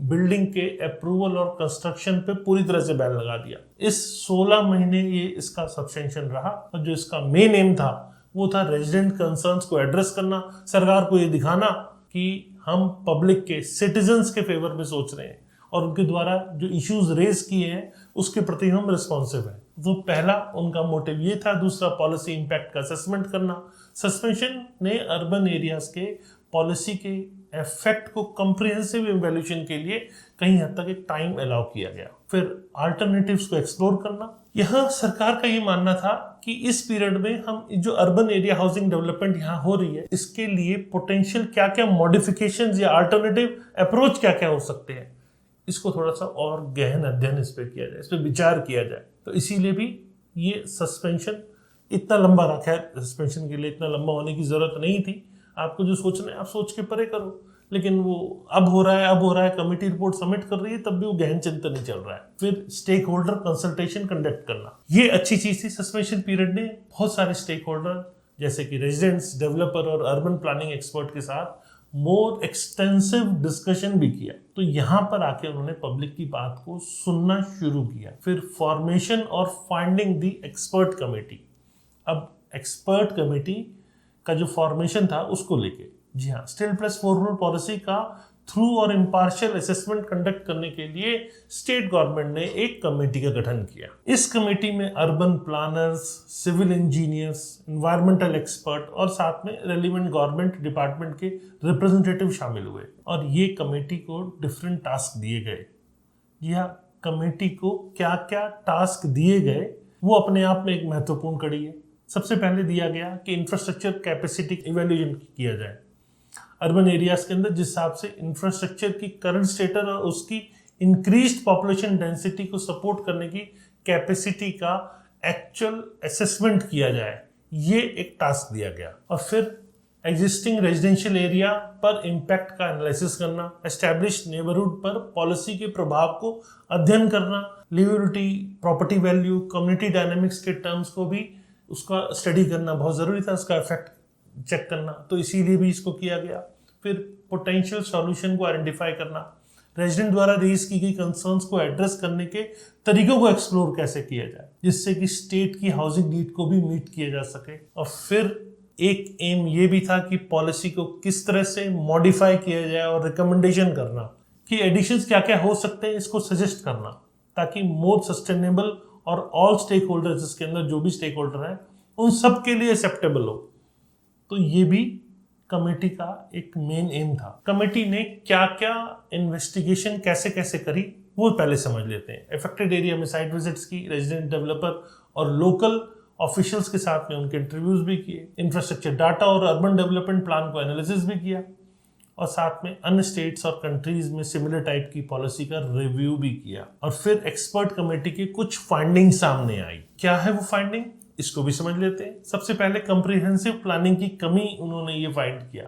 बिल्डिंग के अप्रूवल और कंस्ट्रक्शन पे पूरी तरह से बैन लगा दिया। इस 16 महीने ये इसका सब्सटेंशन रहा और जो इसका मेन एम था वो था रेजिडेंट कंसर्न्स को एड्रेस करना, सरकार को ये दिखाना कि हम पब्लिक के, सिटीजन्स के फेवर में सोच रहे हैं और उनके द्वारा जो इश्यूज रेज किए हैं उसके प्रति हम रिस्पॉन्सिव हैं। तो पहला उनका मोटिव ये था। दूसरा, पॉलिसी इम्पैक्ट का असेसमेंट करना। सस्पेंशन ने अर्बन एरियाज के पॉलिसी के इफेक्ट को कंप्रिहेंसिव इवैल्यूएशन के लिए कहीं हद तक एक टाइम अलाउ किया गया। फिर अल्टरनेटिव्स को एक्सप्लोर करना। यहाँ सरकार का ये मानना था कि इस पीरियड में हम जो अर्बन एरिया हाउसिंग डेवलपमेंट यहाँ हो रही है, इसके लिए पोटेंशियल क्या क्या मॉडिफिकेशंस या अल्टरनेटिव अप्रोच क्या क्या हो सकते हैं, इसको थोड़ा सा और गहन अध्ययन इस पर किया जाए, इस पर विचार किया जाए। तो इसीलिए भी ये सस्पेंशन इतना लंबा रखा है। सस्पेंशन के लिए इतना लंबा होने की जरूरत नहीं थी। आपको जो सोचना है आप सोच के परे करो, लेकिन वो अब हो रहा है, कमेटी रिपोर्ट सबमिट कर रही है, तब भी वो गहन चिंतन नहीं चल रहा है। फिर स्टेक होल्डर कंसल्टेशन कंडक्ट करना, ये अच्छी चीज थी। सस्पेंशन पीरियड ने बहुत सारे स्टेक होल्डर जैसे कि रेजिडेंट्स, डेवलपर और अर्बन प्लानिंग एक्सपर्ट के साथ मोर एक्सटेंसिव डिस्कशन भी किया। तो यहाँ पर आके उन्होंने पब्लिक की बात को सुनना शुरू किया। फिर फॉर्मेशन और फाइंडिंग द एक्सपर्ट कमेटी। अब एक्सपर्ट कमेटी का जो फॉर्मेशन था उसको लेके, जी हाँ, स्टिल प्लस 4 रूल पॉलिसी का थ्रू और इम्पार्शियल असेसमेंट कंडक्ट करने के लिए स्टेट गवर्नमेंट ने एक कमेटी का गठन किया। इस कमेटी में urban planners, civil engineers, environmental expert और साथ में रेलिवेंट गवर्नमेंट डिपार्टमेंट के रिप्रेजेंटेटिव शामिल हुए और ये कमेटी को डिफरेंट टास्क दिए गए। जी हाँ, कमेटी को क्या क्या टास्क दिए गए वो अपने आप में एक महत्वपूर्ण कड़ी है। सबसे पहले दिया गया कि इंफ्रास्ट्रक्चर कैपेसिटी इवैल्यूएशन किया जाए। अर्बन एरियाज के अंदर जिस हिसाब से इंफ्रास्ट्रक्चर की करंट स्टेटस और उसकी इंक्रीज्ड पॉपुलेशन डेंसिटी को सपोर्ट करने की कैपेसिटी का एक्चुअल असेसमेंट किया जाए, ये एक टास्क दिया गया। और फिर एग्जिस्टिंग रेजिडेंशियल एरिया पर इम्पैक्ट का एनालिसिस करना, एस्टैब्लिश्ड नेबरहुड पर पॉलिसी के प्रभाव को अध्ययन करना, लिविबिलिटी, प्रॉपर्टी वैल्यू, कम्युनिटी डायनामिक्स के टर्म्स को भी उसका स्टडी करना बहुत जरूरी था, उसका इफेक्ट चेक करना, तो इसीलिए भी इसको किया गया। फिर पोटेंशियल सॉल्यूशन को आइडेंटिफाई करना, रेजिडेंट द्वारा रेज की गई कंसर्न्स को एड्रेस करने के तरीकों को एक्सप्लोर कैसे किया जाए जिससे कि स्टेट की हाउसिंग नीड को भी मीट किया जा सके। और फिर एक एम ये भी था कि पॉलिसी को किस तरह से मॉडिफाई किया जाए और रिकमेंडेशन करना कि एडिशंस क्या क्या हो सकते हैं, इसको सजेस्ट करना ताकि मोर सस्टेनेबल और ऑल स्टेक होल्डर्स, जिसके अंदर जो भी स्टेक होल्डर हैं उन सब के लिए एक्सेप्टेबल हो। तो ये भी कमेटी का एक मेन एम था। कमेटी ने क्या क्या इन्वेस्टिगेशन कैसे कैसे करी वो पहले समझ लेते हैं। अफेक्टेड एरिया में साइट विजिट्स की, रेजिडेंट, डेवलपर और लोकल ऑफिशियल्स के साथ में उनके इंटरव्यूज भी किए, इंफ्रास्ट्रक्चर डाटा और अर्बन डेवलपमेंट प्लान को एनालिसिस भी किया और साथ में अन्य स्टेट्स और कंट्रीज में सिमिलर टाइप की पॉलिसी का रिव्यू भी किया। और फिर एक्सपर्ट कमेटी की कुछ फाइंडिंग सामने आई। क्या है वो फाइंडिंग, इसको भी समझ लेते हैं। सबसे पहले कंप्रिहेंसिव प्लानिंग की कमी उन्होंने ये फाइंड किया।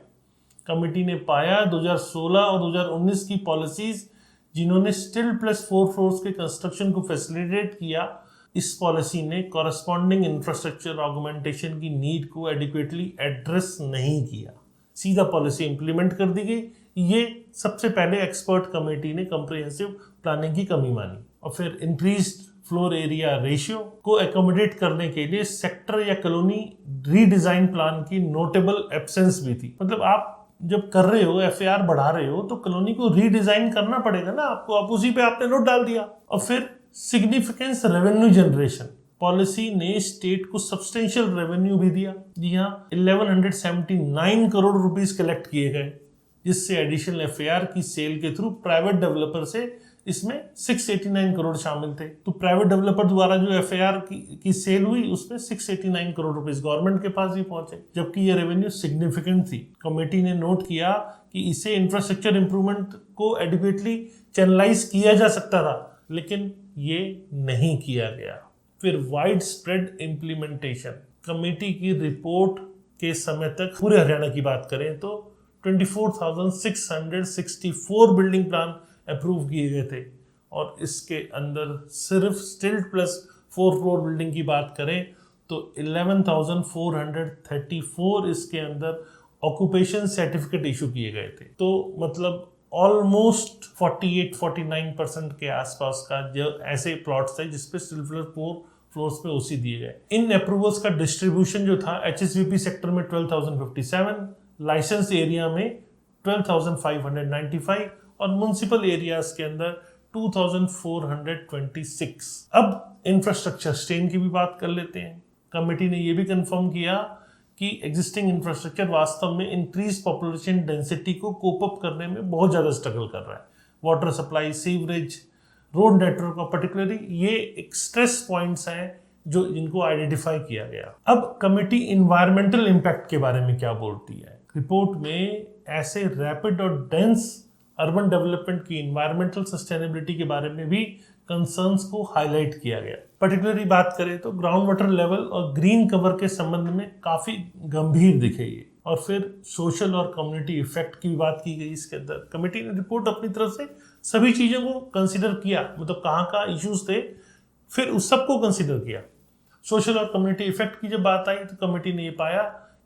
कमेटी ने पाया 2016 और 2019 की पॉलिसीज जिन्होंने स्टिल प्लस 4 फ्लोर्स के कंस्ट्रक्शन को फैसिलिटेट किया, इस पॉलिसी ने कॉरस्पॉन्डिंग इंफ्रास्ट्रक्चर ऑगमेंटेशन की नीड को एडिक्वेटली एड्रेस नहीं किया, सीधा पॉलिसी इंप्लीमेंट कर दी गई। ये सबसे पहले एक्सपर्ट कमेटी ने कंप्रिहेंसिव प्लानिंग की कमी मानी। और फिर इंक्रीज्ड फ्लोर एरिया रेशियो को एकोमोडेट करने के लिए सेक्टर या कॉलोनी रीडिजाइन प्लान की नोटेबल एब्सेंस भी थी। मतलब आप जब कर रहे हो, एफएआर बढ़ा रहे हो, तो कॉलोनी को रीडिजाइन करना पड़ेगा ना आपको, आप उसी पे आपने नोट डाल दिया। और फिर सिग्निफिकेंस रेवेन्यू जनरेशन, पॉलिसी ने स्टेट को सब्सटेंशियल रेवेन्यू भी दिया। जी हाँ, 1179 करोड़ रुपीस कलेक्ट किए गए, जिससे एडिशनल एफएआर की सेल के थ्रू प्राइवेट डेवलपर से इसमें 689 करोड़ शामिल थे। तो प्राइवेट डेवलपर द्वारा जो एफआईआर की सेल हुई उसमें 689 करोड़ रुपीस गवर्नमेंट के पास भी पहुंचे, जबकि ये रेवेन्यू सिग्निफिकेंट थी। कमेटी ने नोट किया कि इसे इंफ्रास्ट्रक्चर इंप्रूवमेंट को एडिक्वेटली चैनलाइज किया जा सकता था, लेकिन ये नहीं किया गया। फिर वाइड स्प्रेड इम्प्लीमेंटेशन, कमेटी की रिपोर्ट के समय तक पूरे हरियाणा की बात करें तो 24,664 बिल्डिंग प्लान अप्रूव किए गए थे और इसके अंदर सिर्फ स्टिल प्लस 4 फ्लोर बिल्डिंग की बात करें तो 11,434 इसके अंदर ऑक्यूपेशन सर्टिफिकेट इशू किए गए थे। तो मतलब ऑलमोस्ट 48-49% के आसपास का जो ऐसे प्लॉट्स थे जिसपे स्टिल प्लस 4 फ्लोर्स पे ओसी दिए गए। इन अप्रूवल्स का डिस्ट्रीब्यूशन जो था एचएसवीपी सेक्टर में 12,057, लाइसेंस एरिया में 12,595 और म्युनिसिपल एरियाज के अंदर 2,426। अब इंफ्रास्ट्रक्चर स्ट्रेन की भी बात कर लेते हैं। कमेटी ने यह भी कंफर्म किया कि एग्जिस्टिंग इंफ्रास्ट्रक्चर वास्तव में इंक्रीज पॉपुलेशन डेंसिटी को कोप अप करने में बहुत ज़्यादा स्ट्रगल कर रहा है। Water supply, sewerage, road network और पर्टिकुलरली ये एक स्ट्रेस पॉइंट्स हैं जो जिनको आइडेंटिफाई किया गया। अब कमेटी इन्वायरमेंटल इम्पैक्ट के बारे में क्या बोलती है? रिपोर्ट में ऐसे रैपिड और डेंस अर्बन डेवलपमेंट की इन्वायरमेंटल सस्टेनेबिलिटी के बारे में भी कंसर्न्स को हाईलाइट किया गया। पर्टिकुलरली बात करें तो ग्राउंड वाटर लेवल और ग्रीन कवर के संबंध में काफी गंभीर दिखे ये। और फिर सोशल और कम्युनिटी इफेक्ट की बात की गई इसके अंदर। कमेटी ने रिपोर्ट अपनी तरफ से सभी चीजों को कंसिडर किया, मतलब कहाँ का इश्यूज थे, फिर उस सबको कंसिडर किया। सोशल और कम्युनिटी इफेक्ट की जब बात आई तो कमेटी ने ये पाया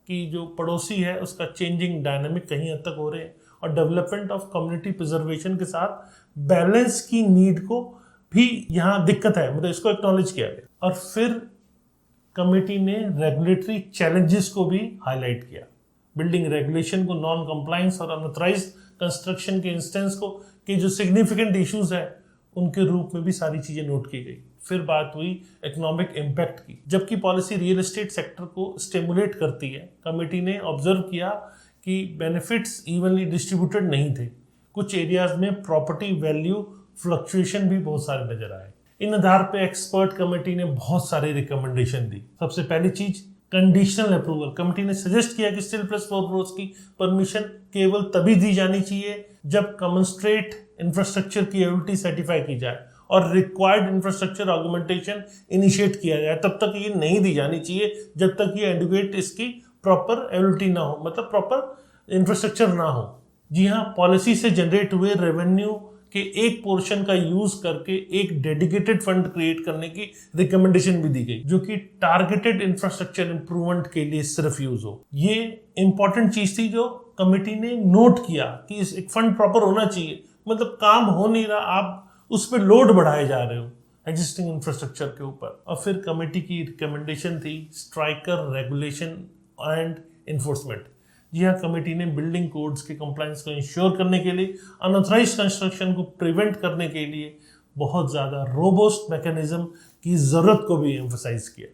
कि जो पड़ोसी है उसका चेंजिंग डायनामिक कहीं हद तक हो रहे हैं और डेवलपमेंट ऑफ कम्युनिटी प्रिजर्वेशन के साथ बैलेंस की नीड को भी यहाँ दिक्कत है, मतलब इसको एक्नॉलेज किया गया। और फिर कमेटी ने रेगुलेटरी चैलेंजेस को भी हाईलाइट किया। बिल्डिंग रेगुलेशन को, नॉन कंप्लायंस और अनऑथराइज्ड कंस्ट्रक्शन के इंस्टेंस को के जो सिग्निफिकेंट इश्यूज है उनके रूप में भी सारी चीजें नोट की गई। फिर बात हुई इकोनॉमिक इम्पैक्ट की। जबकि पॉलिसी रियल एस्टेट सेक्टर को स्टिमुलेट करती है, कमेटी ने ऑब्जर्व किया कि बेनिफिट्स इवनली डिस्ट्रीब्यूटेड नहीं थे। कुछ एरियाज में प्रॉपर्टी वैल्यू फ्लक्चुएशन भी बहुत सारे नजर आए। इन आधार पे एक्सपर्ट कमेटी ने बहुत सारी रिकमेंडेशन दी। सबसे पहली चीज कंडीशनल अप्रूवल। कमेटी ने सजेस्ट किया कि स्टील प्लस 4 फ्लोर्स की परमिशन केवल तभी दी जानी चाहिए जब कमेंस्ट्रेट इंफ्रास्ट्रक्चर की एबिलिटी सर्टिफाई की जाए और रिक्वायर्ड इंफ्रास्ट्रक्चर ऑगमेंटेशन इनिशिएट किया जाए। तब तक ये नहीं दी जानी चाहिए जब तक ये एडुकेट इसकी प्रॉपर एबिलिटी ना हो, मतलब प्रॉपर इंफ्रास्ट्रक्चर ना हो। जी हाँ, पॉलिसी से जनरेट हुए रेवेन्यू के एक पोर्शन का यूज करके एक डेडिकेटेड फंड क्रिएट करने की रिकमेंडेशन भी दी गई, जो कि टारगेटेड इंफ्रास्ट्रक्चर इंप्रूवमेंट के लिए सिर्फ यूज हो। ये इंपॉर्टेंट चीज थी जो कमेटी ने नोट किया कि एक फंड प्रॉपर होना चाहिए, मतलब काम हो नहीं रहा, आप उस पर लोड बढ़ाए जा रहे हो एग्जिस्टिंग इंफ्रास्ट्रक्चर के ऊपर। और फिर कमेटी की रिकमेंडेशन थी स्ट्राइकर रेगुलेशन एंड इन्फोर्समेंट। जी हाँ, कमेटी ने बिल्डिंग कोड्स के कंप्लायंस को इंश्योर करने के लिए, अनऑथराइज्ड कंस्ट्रक्शन को प्रिवेंट करने के लिए बहुत ज़्यादा रोबोस्ट मैकेनिज्म की ज़रूरत को भी एम्फसाइज किया,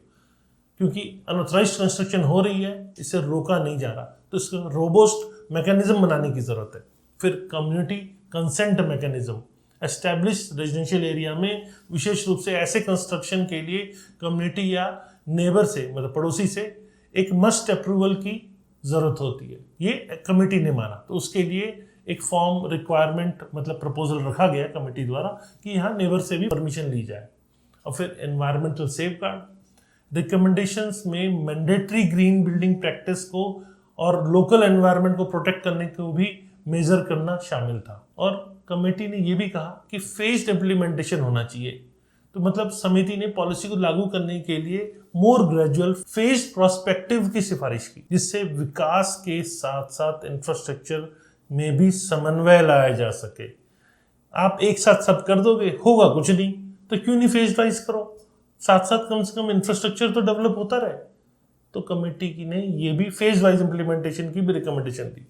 क्योंकि अनऑथराइज्ड कंस्ट्रक्शन हो रही है, इसे रोका नहीं जा रहा, तो इसको रोबोस्ट मैकेनिज्म बनाने की ज़रूरत है। फिर community consent mechanism. Establish residential area में विशेष रूप से ऐसे कंस्ट्रक्शन के लिए कम्युनिटी या नेबर से, मतलब पड़ोसी से एक मस्ट अप्रूवल की ज़रूरत होती है, ये कमेटी ने माना। तो उसके लिए एक फॉर्म रिक्वायरमेंट, मतलब प्रपोजल रखा गया कमेटी द्वारा कि यहाँ नेबर से भी परमिशन ली जाए। और फिर एनवायरमेंटल सेफगार्ड रिकमेंडेशंस में मैंडेटरी ग्रीन बिल्डिंग प्रैक्टिस को और लोकल एनवायरनमेंट को प्रोटेक्ट करने को भी मेजर करना शामिल था। और कमेटी ने यह भी कहा कि फेज्ड इम्प्लीमेंटेशन होना चाहिए। तो मतलब समिति ने पॉलिसी को लागू करने के लिए मोर ग्रेजुअल फेज्ड प्रोस्पेक्टिव की सिफारिश की, जिससे विकास के साथ साथ इंफ्रास्ट्रक्चर में भी समन्वय लाया जा सके। आप एक साथ सब कर दोगे, होगा कुछ नहीं, तो क्यों नहीं फेज वाइज करो, साथ साथ कम से कम इंफ्रास्ट्रक्चर तो डेवलप होता रहे। तो कमेटी की ने ये भी फेज वाइज इंप्लीमेंटेशन की भी रिकमेंडेशन दी।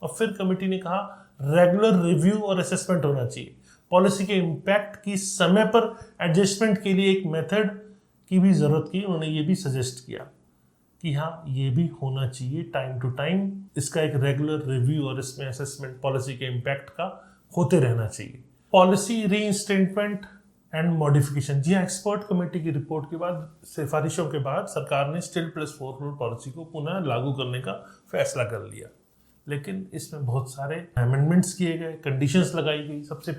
और फिर कमेटी ने कहा रेगुलर रिव्यू और असेसमेंट होना चाहिए। पॉलिसी के इम्पैक्ट की समय पर एडजस्टमेंट के लिए एक मेथड की भी जरूरत की। उन्होंने ये भी सजेस्ट किया कि हाँ, ये भी होना चाहिए टाइम टू टाइम, इसका एक रेगुलर रिव्यू और इसमें असेसमेंट पॉलिसी के इम्पैक्ट का होते रहना चाहिए। Policy reinstatement and modification. जी हाँ, एक्सपर्ट कमेटी की रिपोर्ट के बाद, सिफारिशों के बाद सरकार ने स्टील प्लस 4 फ्लोर पॉलिसी को पुनः लागू करने का फैसला कर लिया, लेकिन इसमें बहुत सारे अमेंडमेंट्स किए गए, कंडीशंस लगाई गई। सबसे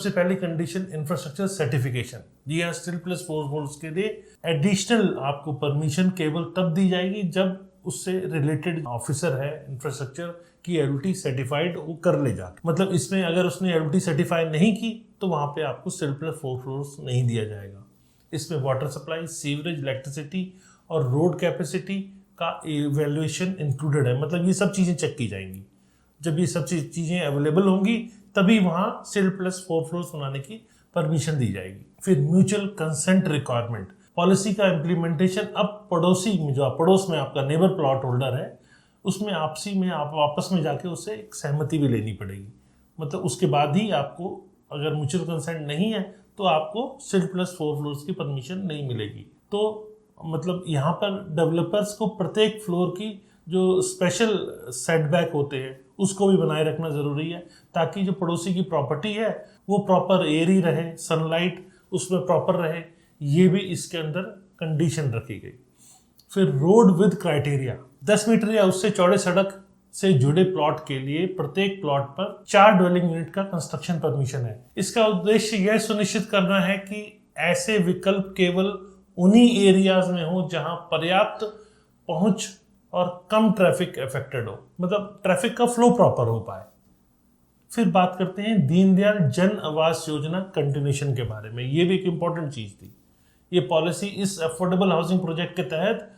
पहली कंडीशन इंफ्रास्ट्रक्चर सर्टिफिकेशन। जी हाँ, स्टील प्लस 4 फ्लोर्स के लिए एडिशनल आपको परमिशन केवल तब दी जाएगी जब उससे रिलेटेड ऑफिसर है इंफ्रास्ट्रक्चर की एलटी सर्टिफाइड वो कर ले जाके। मतलब इसमें अगर उसने एलटी सर्टिफाई नहीं की तो वहां पे आपको स्टील प्लस 4 फ्लोर्स नहीं दिया जाएगा। इसमें वाटर सप्लाई, सीवरेज, इलेक्ट्रिसिटी और रोड कैपेसिटी का इवैल्यूएशन इंक्लूडेड है। मतलब ये सब चीज़ें चेक की जाएंगी। जब ये सब चीज़ें अवेलेबल होंगी तभी वहाँ स्टील प्लस 4 फ्लोर्स बनाने की परमिशन दी जाएगी। फिर म्यूचुअल कंसेंट रिक्वायरमेंट। पॉलिसी का इम्प्लीमेंटेशन अब पड़ोसी में, जो पड़ोस में आपका नेबर प्लॉट होल्डर है, उसमें आपसी में आप आपस में जाके उससे एक सहमति भी लेनी पड़ेगी। मतलब उसके बाद ही आपको, अगर म्यूचुअल कंसेंट नहीं है तो आपको स्टील प्लस 4 फ्लोर्स की परमिशन नहीं मिलेगी। तो मतलब यहाँ पर डेवलपर्स को प्रत्येक फ्लोर की जो स्पेशल सेटबैक होते हैं उसको भी बनाए रखना ज़रूरी है, ताकि जो पड़ोसी की प्रॉपर्टी है वो प्रॉपर एयरी रहे, सनलाइट उसमें प्रॉपर रहे। ये भी इसके अंदर कंडीशन रखी गई। फिर रोड विद क्राइटेरिया, 10 मीटर या उससे चौड़े सड़क से जुड़े प्लॉट के लिए प्रत्येक प्लॉट पर 4 ड्वेलिंग यूनिट का कंस्ट्रक्शन परमिशन है। इसका उद्देश्य यह सुनिश्चित करना है कि ऐसे विकल्प केवल उन्हीं एरियाज में हो जहां पर्याप्त पहुंच और कम ट्रैफिक अफेक्टेड हो, मतलब ट्रैफिक का फ्लो प्रॉपर हो पाए। फिर बात करते हैं दीनदयाल जन आवास योजना कंटिन्यूशन के बारे में। ये भी एक इंपॉर्टेंट चीज थी। ये पॉलिसी इस अफोर्डेबल हाउसिंग प्रोजेक्ट के तहत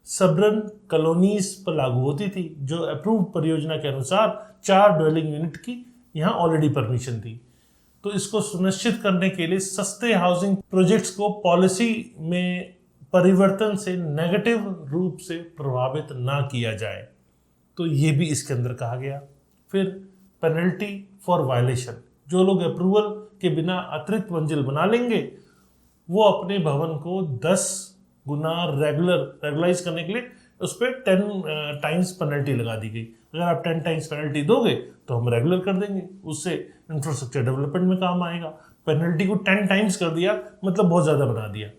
सबरन कॉलोनीज पर लागू होती थी, जो अप्रूव परियोजना के अनुसार 4 ड्वेलिंग यूनिट की यहाँ ऑलरेडी परमिशन थी। तो इसको सुनिश्चित करने के लिए सस्ते हाउसिंग प्रोजेक्ट्स को पॉलिसी में परिवर्तन से नेगेटिव रूप से प्रभावित ना किया जाए, तो ये भी इसके अंदर कहा गया। फिर पेनल्टी फॉर वायलेशन, जो लोग अप्रूवल के बिना अतिरिक्त मंजिल बना लेंगे वो अपने भवन को 10 गुना रेगुलाइज करने के लिए उस पर 10 टाइम्स पेनल्टी लगा दी गई। अगर आप 10 टाइम्स पेनल्टी दोगे तो हम रेगुलर कर देंगे, उससे इंफ्रास्ट्रक्चर डेवलपमेंट में काम आएगा। पेनल्टी को 10 टाइम्स कर दिया मतलब बहुत ज़्यादा बना दिया।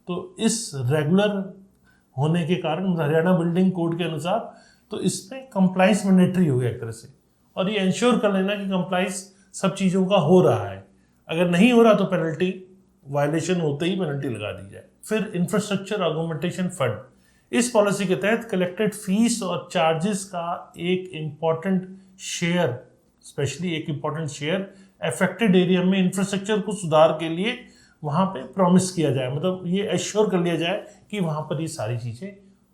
तो इस रेगुलर होने के कारण हरियाणा बिल्डिंग कोड के अनुसार तो इसमें कंप्लाइंस मैंडेटरी हो गया एक तरह से, और ये इंश्योर कर लेना कि कंप्लाइंस सब चीज़ों का हो रहा है। अगर नहीं हो रहा तो पेनल्टी, वायलेशन होते ही पेनल्टी लगा दी जाए। फिर इंफ्रास्ट्रक्चर ऑगमेंटेशन फंड, इस पॉलिसी के तहत कलेक्टेड फीस और चार्जेस का एक इम्पॉर्टेंट शेयर, स्पेशली एक इम्पॉर्टेंट शेयर अफेक्टेड एरिया में इंफ्रास्ट्रक्चर को सुधार के लिए वहाँ पे प्रॉमिस किया जाए, मतलब ये एश्योर कर लिया जाए कि वहाँ पर ये सारी चीज़ें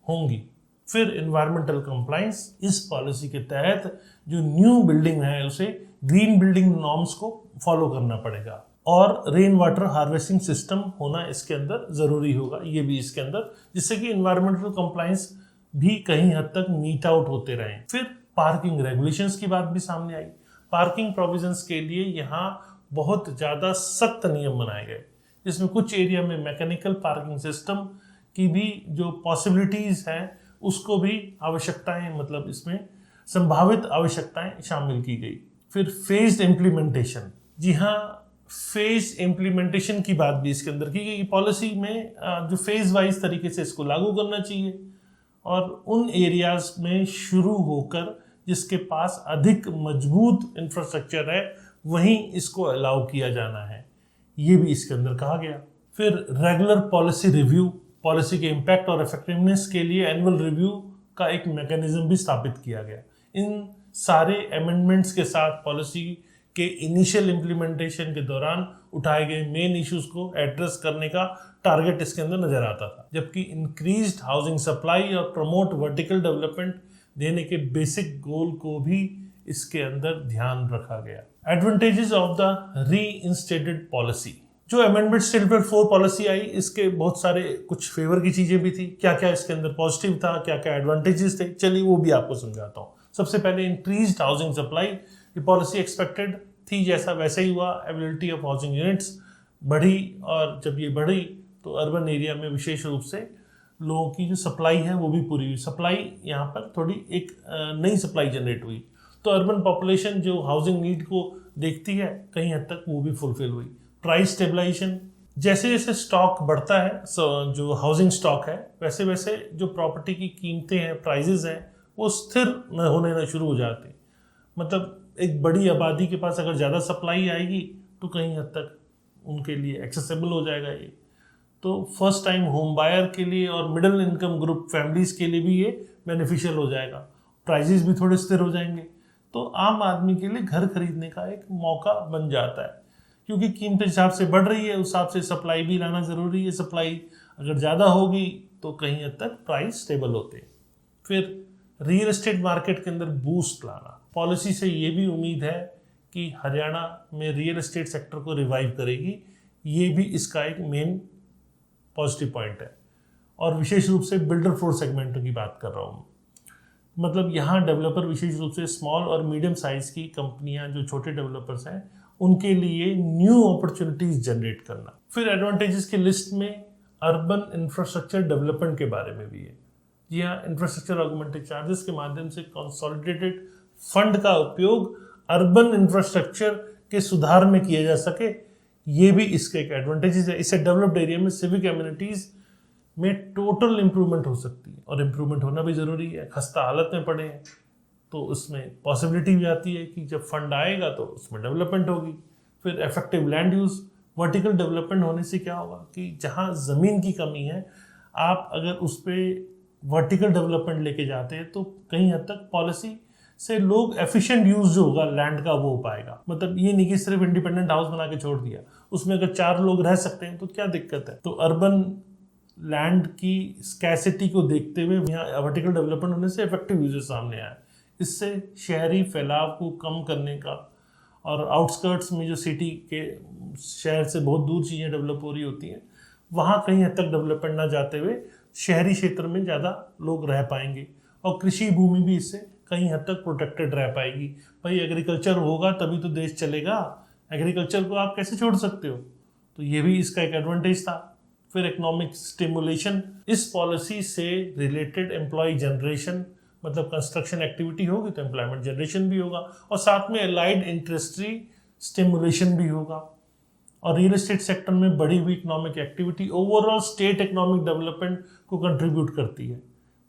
होंगी। फिर इन्वायरमेंटल कंप्लाइंस, इस पॉलिसी के तहत जो न्यू बिल्डिंग है उसे ग्रीन बिल्डिंग नॉर्म्स को फॉलो करना पड़ेगा, और रेन वाटर हार्वेस्टिंग सिस्टम होना इसके अंदर ज़रूरी होगा, ये भी इसके अंदर, जिससे कि इन्वायरमेंटल कंप्लाइंस भी कहीं हद तक मीट आउट होते रहें। फिर पार्किंग रेगुलेशंस की बात भी सामने आई। पार्किंग प्रोविजंस के लिए यहाँ बहुत ज़्यादा सख्त नियम बनाए गए, जिसमें कुछ एरिया में मैकेनिकल पार्किंग सिस्टम की भी जो पॉसिबिलिटीज़ हैं उसको भी आवश्यकताएं, मतलब इसमें संभावित आवश्यकताएं शामिल की गई। फिर फेज्ड इम्प्लीमेंटेशन, जी हाँ, फेज इम्प्लीमेंटेशन की बात भी इसके अंदर की गई। पॉलिसी में जो फेज वाइज तरीके से इसको लागू करना चाहिए, और उन एरियाज में शुरू होकर जिसके पास अधिक मजबूत इंफ्रास्ट्रक्चर है वहीं इसको अलाउ किया जाना है, ये भी इसके अंदर कहा गया। फिर रेगुलर पॉलिसी रिव्यू, पॉलिसी के इम्पैक्ट और इफेक्टिवनेस के लिए एनुअल रिव्यू का एक मैकेनिज्म भी स्थापित किया गया। इन सारे अमेंडमेंट्स के साथ पॉलिसी के इनिशियल इम्प्लीमेंटेशन के दौरान उठाए गए मेन इश्यूज को एड्रेस करने का टारगेट इसके अंदर नजर आता था, जबकि इंक्रीज्ड हाउसिंग सप्लाई और प्रमोट वर्टिकल डेवलपमेंट देने के बेसिक गोल को भी इसके अंदर ध्यान रखा गया। Advantages of the reinstated policy, जो अमेंडमेंट स्टेटमेंट 4 पॉलिसी आई, इसके बहुत सारे कुछ फेवर की चीजें भी थी। क्या क्या इसके अंदर पॉजिटिव था, क्या क्या एडवांटेजेस थे, चलिए वो भी आपको समझाता हूँ। सबसे पहले इंक्रीज्ड हाउसिंग सप्लाई, ये पॉलिसी एक्सपेक्टेड थी जैसा वैसे ही हुआ। अवेलेबिलिटी ऑफ हाउसिंग यूनिट्स बढ़ी, और जब ये बढ़ी तो अर्बन एरिया में विशेष रूप से लोगों की जो सप्लाई है वो भी पूरी हुई। सप्लाई यहाँ पर थोड़ी एक नई सप्लाई जनरेट हुई, तो अर्बन पॉपुलेशन जो हाउसिंग नीड को देखती है कहीं हद तक वो भी फुलफिल हुई। प्राइस स्टेबलाइजेशन, जैसे जैसे स्टॉक बढ़ता है, जो हाउसिंग स्टॉक है, वैसे वैसे जो प्रॉपर्टी की कीमतें हैं, प्राइजेज हैं, वो स्थिर होने शुरू हो जाते हैं। मतलब एक बड़ी आबादी के पास अगर ज़्यादा सप्लाई आएगी तो कहीं हद तक उनके लिए एक्सेसिबल हो जाएगा ये। तो फर्स्ट टाइम होम बायर के लिए और मिडिल इनकम ग्रुप फैमिलीज़ के लिए भी ये बेनिफिशियल हो जाएगा। प्राइजेस भी थोड़े स्थिर हो जाएंगे, तो आम आदमी के लिए घर खरीदने का एक मौका बन जाता है, क्योंकि कीमत हिसाब से बढ़ रही है, उस हिसाब से सप्लाई भी लाना ज़रूरी है। सप्लाई अगर ज़्यादा होगी तो कहीं हद तक प्राइस स्टेबल होते हैं। फिर रियल एस्टेट मार्केट के अंदर बूस्ट लाना, पॉलिसी से ये भी उम्मीद है कि हरियाणा में रियल एस्टेट सेक्टर को रिवाइव करेगी, ये भी इसका एक मेन पॉजिटिव पॉइंट है। और विशेष रूप से बिल्डर फ्लोर सेगमेंटों की बात कर रहा हूँ, मतलब यहाँ डेवलपर विशेष रूप से स्मॉल और मीडियम साइज की कंपनियाँ जो छोटे डेवलपर्स हैं उनके लिए न्यू अपॉर्चुनिटीज जनरेट करना। फिर एडवांटेजेस की लिस्ट में अर्बन इंफ्रास्ट्रक्चर डेवलपमेंट के बारे में भी है। जी हाँ, इंफ्रास्ट्रक्चर ऑगमेंटेड चार्जेस के माध्यम से कंसोलिडेटेड फंड का उपयोग अर्बन इंफ्रास्ट्रक्चर के सुधार में किया जा सके, ये भी इसके एक एडवांटेजेस है। इससे डेवलप्ड एरिया में सिविक एमिनिटीज में टोटल इंप्रूवमेंट हो सकती है, और इंप्रूवमेंट होना भी जरूरी है। खस्ता हालत में पड़े हैं तो उसमें पॉसिबिलिटी भी आती है कि जब फंड आएगा तो उसमें डेवलपमेंट होगी। फिर effective land use, vertical development होने से क्या होगा कि जहाँ ज़मीन की कमी है, आप अगर उस पर वर्टिकल डेवलपमेंट लेके जाते हैं तो कहीं हद तक पॉलिसी से लोग एफिशिएंट यूज जो होगा लैंड का वो हो पाएगा। मतलब ये नहीं कि सिर्फ इंडिपेंडेंट हाउस बना के छोड़ दिया, उसमें अगर 4 लोग रह सकते हैं तो क्या दिक्कत है। तो अर्बन लैंड की स्कैसिटी को देखते हुए यहाँ वर्टिकल डेवलपमेंट होने से इफेक्टिव यूजेस सामने आया। इससे शहरी फैलाव को कम करने का, और आउटस्कर्ट्स में जो सिटी के शहर से बहुत दूर चीज़ें डेवलप हो रही होती हैं, वहाँ कहीं हद तक डेवलपमेंट ना जाते हुए शहरी क्षेत्र में ज़्यादा लोग रह पाएंगे, और कृषि भूमि भी इससे कहीं हद तक प्रोटेक्टेड रह पाएगी। भाई एग्रीकल्चर होगा तभी तो देश चलेगा, एग्रीकल्चर को आप कैसे छोड़ सकते हो। तो ये भी इसका एक एडवांटेज था। फिर इकोनॉमिक स्टिमुलेशन, इस पॉलिसी से रिलेटेड एम्प्लॉय जनरेशन, मतलब कंस्ट्रक्शन एक्टिविटी होगी तो एम्प्लॉयमेंट जनरेशन भी होगा, और साथ में अलाइड इंडस्ट्री स्टिमुलेशन भी होगा, और रियल एस्टेट सेक्टर में बढ़ी हुई economic activity overall state economic development को कंट्रीब्यूट करती है।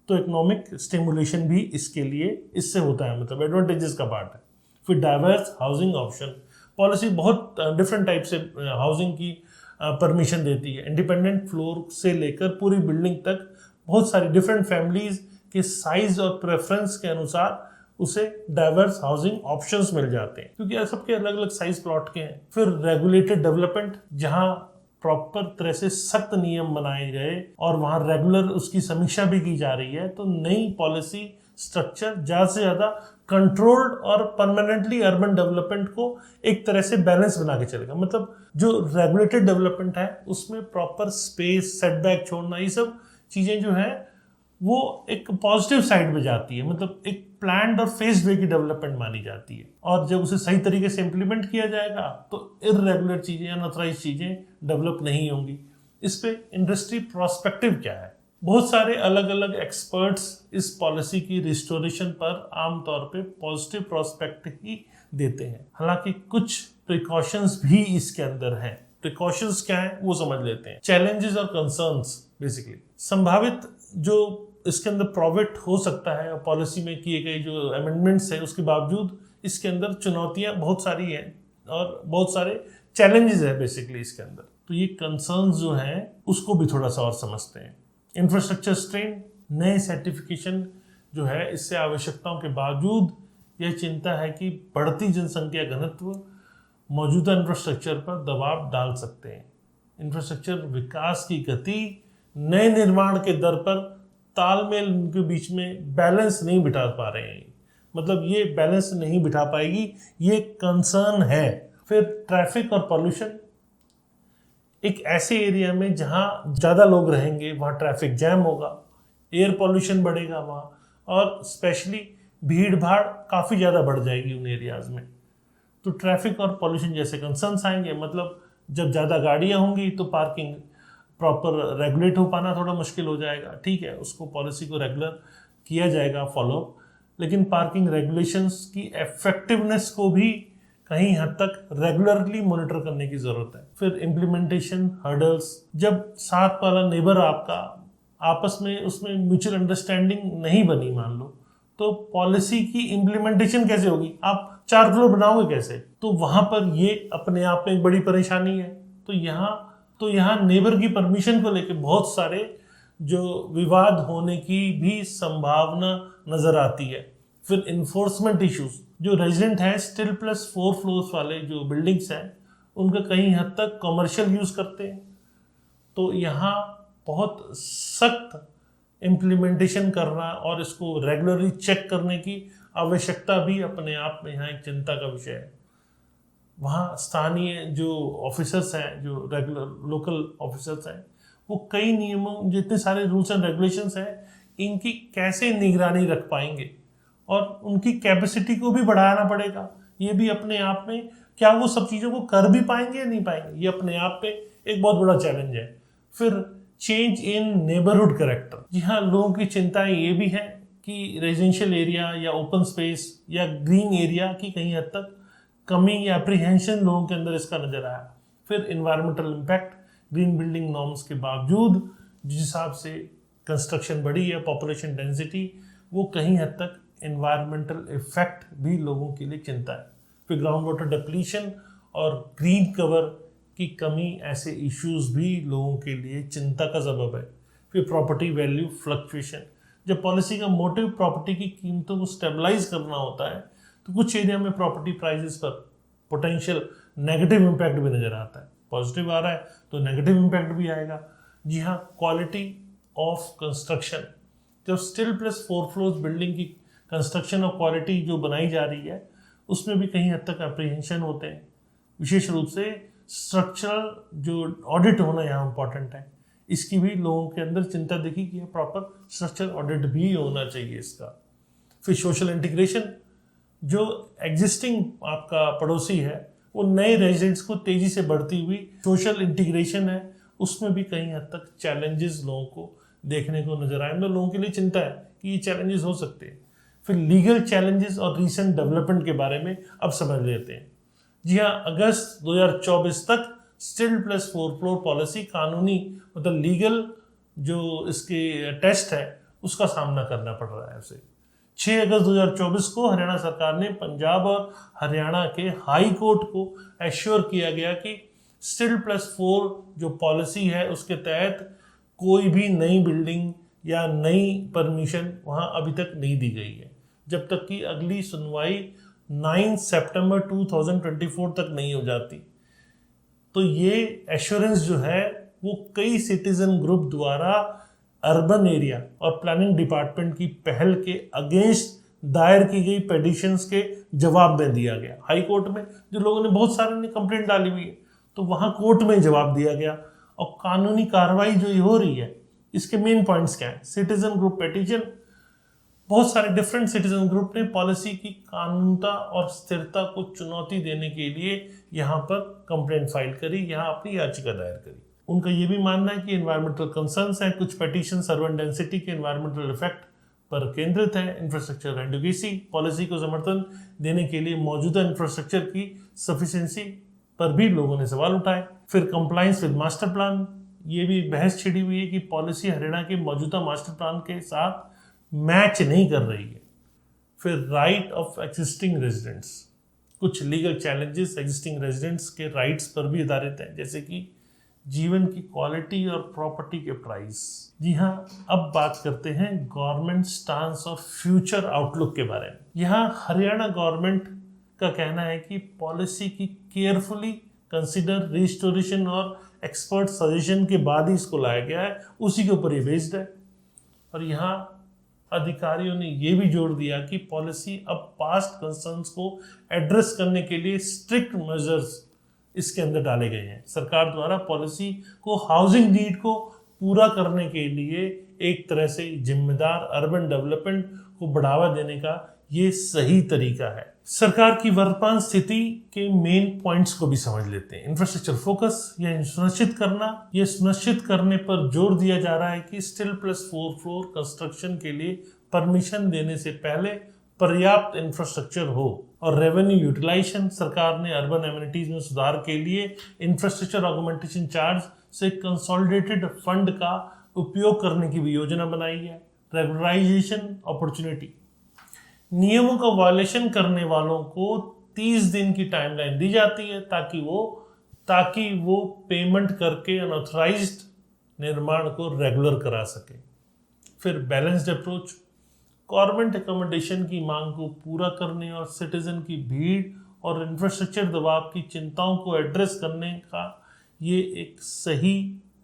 तो इकोनॉमिक स्टिमुलेशन भी इसके लिए इससे होता है, मतलब एडवांटेजेस का पार्ट है। फिर डाइवर्स हाउसिंग ऑप्शन, पॉलिसी बहुत डिफरेंट टाइप से हाउसिंग की परमिशन देती है। इंडिपेंडेंट फ्लोर से लेकर पूरी बिल्डिंग तक बहुत सारी डिफरेंट फैमिलीज के साइज और प्रेफरेंस के अनुसार उसे डाइवर्स हाउसिंग ऑप्शंस मिल जाते हैं, क्योंकि सबके अलग अलग साइज प्लॉट के हैं। फिर रेगुलेटेड डेवलपमेंट, जहां प्रॉपर तरह से सख्त नियम बनाए गए और वहां रेगुलर उसकी समीक्षा भी की जा रही है, तो नई पॉलिसी स्ट्रक्चर ज़्यादा से ज़्यादा कंट्रोल्ड और परमानेंटली अर्बन डेवलपमेंट को एक तरह से बैलेंस बना के चलेगा। मतलब जो रेगुलेटेड डेवलपमेंट है उसमें प्रॉपर स्पेस, सेटबैक छोड़ना, ये सब चीज़ें जो है वो एक पॉजिटिव साइड में जाती है, मतलब एक प्लान्ड और फेस्ड वे की डेवलपमेंट मानी जाती है। और जब उसे सही तरीके से इम्प्लीमेंट किया जाएगा तो इर्रेगुलर चीज़ें, अनऑथराइज चीज़ें डेवलप नहीं होंगी। इस पे इंडस्ट्री प्रोस्पेक्टिव क्या है? बहुत सारे अलग अलग एक्सपर्ट्स इस पॉलिसी की रिस्टोरेशन पर आमतौर पे पॉजिटिव प्रोस्पेक्ट ही देते हैं। हालांकि कुछ प्रिकॉशंस भी इसके अंदर हैं। प्रिकॉशंस क्या है वो समझ लेते हैं। चैलेंजेस और कंसर्न्स, बेसिकली संभावित जो इसके अंदर प्रॉफिट हो सकता है, और पॉलिसी में किए गए जो अमेंडमेंट्स है उसके बावजूद इसके अंदर चुनौतियां बहुत सारी हैं और बहुत सारे चैलेंजेस है बेसिकली इसके अंदर। तो ये कंसर्न्स जो हैं उसको भी थोड़ा सा और समझते हैं। इंफ्रास्ट्रक्चर स्ट्रेन, नए सर्टिफिकेशन जो है इससे आवश्यकताओं के बावजूद यह चिंता है कि बढ़ती जनसंख्या घनत्व मौजूदा इंफ्रास्ट्रक्चर पर दबाव डाल सकते हैं। इंफ्रास्ट्रक्चर विकास की गति नए निर्माण के दर पर तालमेल उनके बीच में बैलेंस नहीं बिठा पा रहे हैं, मतलब ये बैलेंस नहीं बिठा पाएगी, ये कंसर्न है। फिर ट्रैफिक और पॉल्यूशन, एक ऐसे एरिया में जहाँ ज़्यादा लोग रहेंगे वहाँ ट्रैफिक जैम होगा, एयर पॉल्यूशन बढ़ेगा वहाँ, और स्पेशली भीड़ भाड़ काफ़ी ज़्यादा बढ़ जाएगी उन एरियाज़ में। तो ट्रैफिक और पॉल्यूशन जैसे कंसर्न्स आएंगे। मतलब जब ज़्यादा गाड़ियाँ होंगी तो पार्किंग प्रॉपर रेगुलेट हो पाना थोड़ा मुश्किल हो जाएगा। ठीक है, उसको पॉलिसी को रेगुलर किया जाएगा फॉलो, लेकिन पार्किंग रेगुलेशंस की इफेक्टिवनेस को भी कहीं हद तक रेगुलरली मॉनिटर करने की ज़रूरत है। फिर इम्प्लीमेंटेशन हर्डल्स, जब साथ वाला नेबर आपका आपस में उसमें म्यूचुअल अंडरस्टैंडिंग नहीं बनी मान लो, तो पॉलिसी की इम्प्लीमेंटेशन कैसे होगी? आप 4 फ्लोर बनाओगे कैसे? तो वहाँ पर ये अपने आप में एक बड़ी परेशानी है। तो यहाँ नेबर की परमिशन को लेकर बहुत सारे जो विवाद होने की भी संभावना नजर आती है। फिर इन्फोर्समेंट इश्यूज, जो रेजिडेंट है स्टिल प्लस 4 फ्लोर्स वाले जो बिल्डिंग्स हैं उनका कहीं हद तक कमर्शियल यूज करते हैं, तो यहाँ बहुत सख्त इम्प्लीमेंटेशन करना और इसको रेगुलरली चेक करने की आवश्यकता भी अपने आप में यहाँ एक चिंता का विषय है। वहाँ स्थानीय जो ऑफिसर्स हैं, जो रेगुलर लोकल ऑफिसर्स हैं, वो कई नियमों, जितने सारे रूल्स एंड रेगुलेशंस हैं, इनकी कैसे निगरानी रख पाएंगे, और उनकी कैपेसिटी को भी बढ़ाना पड़ेगा। ये भी अपने आप में, क्या वो सब चीज़ों को कर भी पाएंगे या नहीं पाएंगे, ये अपने आप पे एक बहुत बड़ा चैलेंज है। फिर चेंज इन नेबरहुड कैरेक्टर। जी हाँ, लोगों की चिंताएं ये भी हैं कि रेजिडेंशियल एरिया या ओपन स्पेस या ग्रीन एरिया की कहीं हद तक कमी या अप्रीहेंशन लोगों के अंदर इसका नजर आया। फिर environmental impact, green building norms के बावजूद जिस हिसाब से कंस्ट्रक्शन बढ़ी है, पॉपुलेशन डेंसिटी, वो कहीं हद तक इन्वायरमेंटल इफेक्ट भी लोगों के लिए चिंता है। फिर ग्राउंड वाटर डिप्लीशन और ग्रीन कवर की कमी, ऐसे इश्यूज भी लोगों के लिए चिंता का सबब है। फिर प्रॉपर्टी वैल्यू फ्लक्चुएशन, जब पॉलिसी का मोटिव प्रॉपर्टी की कीमतों को स्टेबलाइज करना होता है तो कुछ एरिया में प्रॉपर्टी प्राइसेस पर पोटेंशियल नेगेटिव इम्पैक्ट भी नजर आता है। पॉजिटिव आ रहा है तो नेगेटिव इम्पैक्ट भी आएगा। जी हाँ, क्वालिटी ऑफ कंस्ट्रक्शन, जब स्टिल प्लस 4 फ्लोर्स बिल्डिंग की कंस्ट्रक्शन और क्वालिटी जो बनाई जा रही है उसमें भी कहीं हद तक अप्रीहेंशन होते हैं। विशेष रूप से स्ट्रक्चरल जो ऑडिट होना यहाँ इंपॉर्टेंट है, इसकी भी लोगों के अंदर चिंता देखी कि प्रॉपर स्ट्रक्चरल ऑडिट भी होना चाहिए इसका। फिर सोशल इंटीग्रेशन, जो एग्जिस्टिंग आपका पड़ोसी है वो नए रेजिडेंट्स को तेजी से बढ़ती हुई सोशल इंटीग्रेशन है, उसमें भी कहीं हद तक चैलेंजेस लोगों को देखने को नजर आए। लोगों के लिए चिंता है कि ये चैलेंजेस हो सकते हैं। फिर लीगल चैलेंजेस और रीसेंट डेवलपमेंट के बारे में अब समझ लेते हैं। जी हाँ, अगस्त 2024 तक स्टिल प्लस 4 फ्लोर पॉलिसी कानूनी मतलब लीगल जो इसके टेस्ट है उसका सामना करना पड़ रहा है उसे। 6 अगस्त 2024 को हरियाणा सरकार ने पंजाब और हरियाणा के हाई कोर्ट को एश्योर किया गया कि स्टिल प्लस 4 जो पॉलिसी है उसके तहत कोई भी नई बिल्डिंग या नई परमिशन वहां अभी तक नहीं दी गई है, जब तक कि अगली सुनवाई 9 सितंबर 2024 तक नहीं हो जाती। तो ये एश्योरेंस जो है वो कई सिटीजन ग्रुप द्वारा अर्बन एरिया और प्लानिंग डिपार्टमेंट की पहल के अगेंस्ट दायर की गई पेटिशंस के जवाब में दिया गया। हाई कोर्ट में जो लोगों ने बहुत सारे ने कंप्लेंट डाली हुई है तो वहां कोर्ट में जवाब दिया गया। और कानूनी कार्रवाई जो ये हो रही है इसके मेन पॉइंट्स क्या है? सिटीजन ग्रुप पेटिशन, बहुत सारे डिफरेंट सिटीजन ग्रुप ने पॉलिसी की कानूनता और स्थिरता को चुनौती देने के लिए यहाँ पर कंप्लेंट फाइल करी, यहाँ अपनी याचिका दायर करी। उनका ये भी मानना है कि एनवायरमेंटल कंसर्न्स हैं, कुछ पेटिशन अर्बन डेंसिटी के एनवायरमेंटल इफेक्ट पर केंद्रित है। इंफ्रास्ट्रक्चर एडवोकेसी, पॉलिसी को समर्थन देने के लिए मौजूदा इंफ्रास्ट्रक्चर की सफिशिएंसी पर भी लोगों ने सवाल उठाए। फिर कंप्लायंस विद मास्टर प्लान, ये भी बहस छिड़ी हुई है कि पॉलिसी हरियाणा के मौजूदा मास्टर प्लान के साथ मैच नहीं कर रही है। फिर राइट ऑफ एग्जिस्टिंग रेजिडेंट्स, कुछ लीगल चैलेंजेस एग्जिस्टिंग रेजिडेंट्स के राइट्स पर भी आधारित है, जैसे कि जीवन की क्वालिटी और प्रॉपर्टी के प्राइस। जी हाँ, अब बात करते हैं गवर्नमेंट स्टांस और फ्यूचर आउटलुक के बारे में। यहाँ हरियाणा गवर्नमेंट का कहना है कि पॉलिसी की केयरफुली कंसिडर रिस्टोरेशन और एक्सपर्ट सजेशन के बाद ही इसको लाया गया है, उसी के ऊपर ये बेस्ड है। और यहाँ अधिकारियों ने ये भी जोर दिया कि पॉलिसी अब पास्ट कंसर्न्स को एड्रेस करने के लिए स्ट्रिक्ट मेजर्स इसके अंदर डाले गए हैं। सरकार द्वारा पॉलिसी को हाउसिंग नीड को पूरा करने के लिए एक तरह से जिम्मेदार अर्बन डेवलपमेंट को बढ़ावा देने का ये सही तरीका है। सरकार की वर्तमान स्थिति के मेन पॉइंट्स को भी समझ लेते हैं। इंफ्रास्ट्रक्चर फोकस, यह सुनिश्चित करने पर जोर दिया जा रहा है कि स्टिल प्लस 4 फ्लोर कंस्ट्रक्शन के लिए परमिशन देने से पहले पर्याप्त इंफ्रास्ट्रक्चर हो। और रेवेन्यू यूटिलाइजेशन, सरकार ने अर्बन एमिनिटीज में सुधार के लिए इंफ्रास्ट्रक्चर ऑगमेंटेशन चार्ज से कंसोलिडेटेड फंड का उपयोग करने की भी योजना बनाई है। रेगुलराइजेशन अपॉर्चुनिटी, नियमों का वायलेशन करने वालों को 30 दिन की टाइमलाइन दी जाती है ताकि वो पेमेंट करके अनऑथराइज्ड निर्माण को रेगुलर करा सके। फिर बैलेंस्ड अप्रोच, गवर्नमेंट एकोमोडेशन की मांग को पूरा करने और सिटीजन की भीड़ और इंफ्रास्ट्रक्चर दबाव की चिंताओं को एड्रेस करने का ये एक सही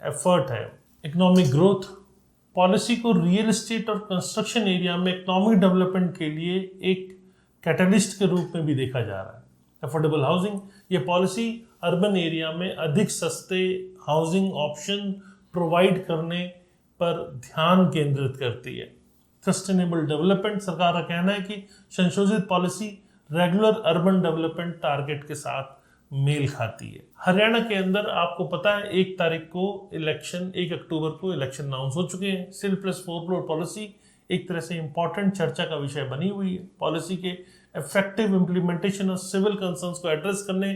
एफर्ट है। इकोनॉमिक ग्रोथ, पॉलिसी को रियल एस्टेट और कंस्ट्रक्शन एरिया में इकोनॉमिक डेवलपमेंट के लिए एक कैटलिस्ट के रूप में भी देखा जा रहा है। अफोर्डेबल हाउसिंग, ये पॉलिसी अर्बन एरिया में अधिक सस्ते हाउसिंग ऑप्शन प्रोवाइड करने पर ध्यान केंद्रित करती है। सस्टेनेबल डेवलपमेंट, सरकार का कहना है कि संशोधित policy regular urban development target के साथ मेल खाती है। हरियाणा के अंदर आपको पता है 1 तारीख को इलेक्शन, 1 अक्टूबर को इलेक्शन अनाउंस हो चुके हैं। CIL+4 पॉलिसी एक तरह से इंपॉर्टेंट चर्चा का विषय बनी हुई है। पॉलिसी के इफेक्टिव इम्प्लीमेंटेशन और सिविल कंसर्न्स को एड्रेस करने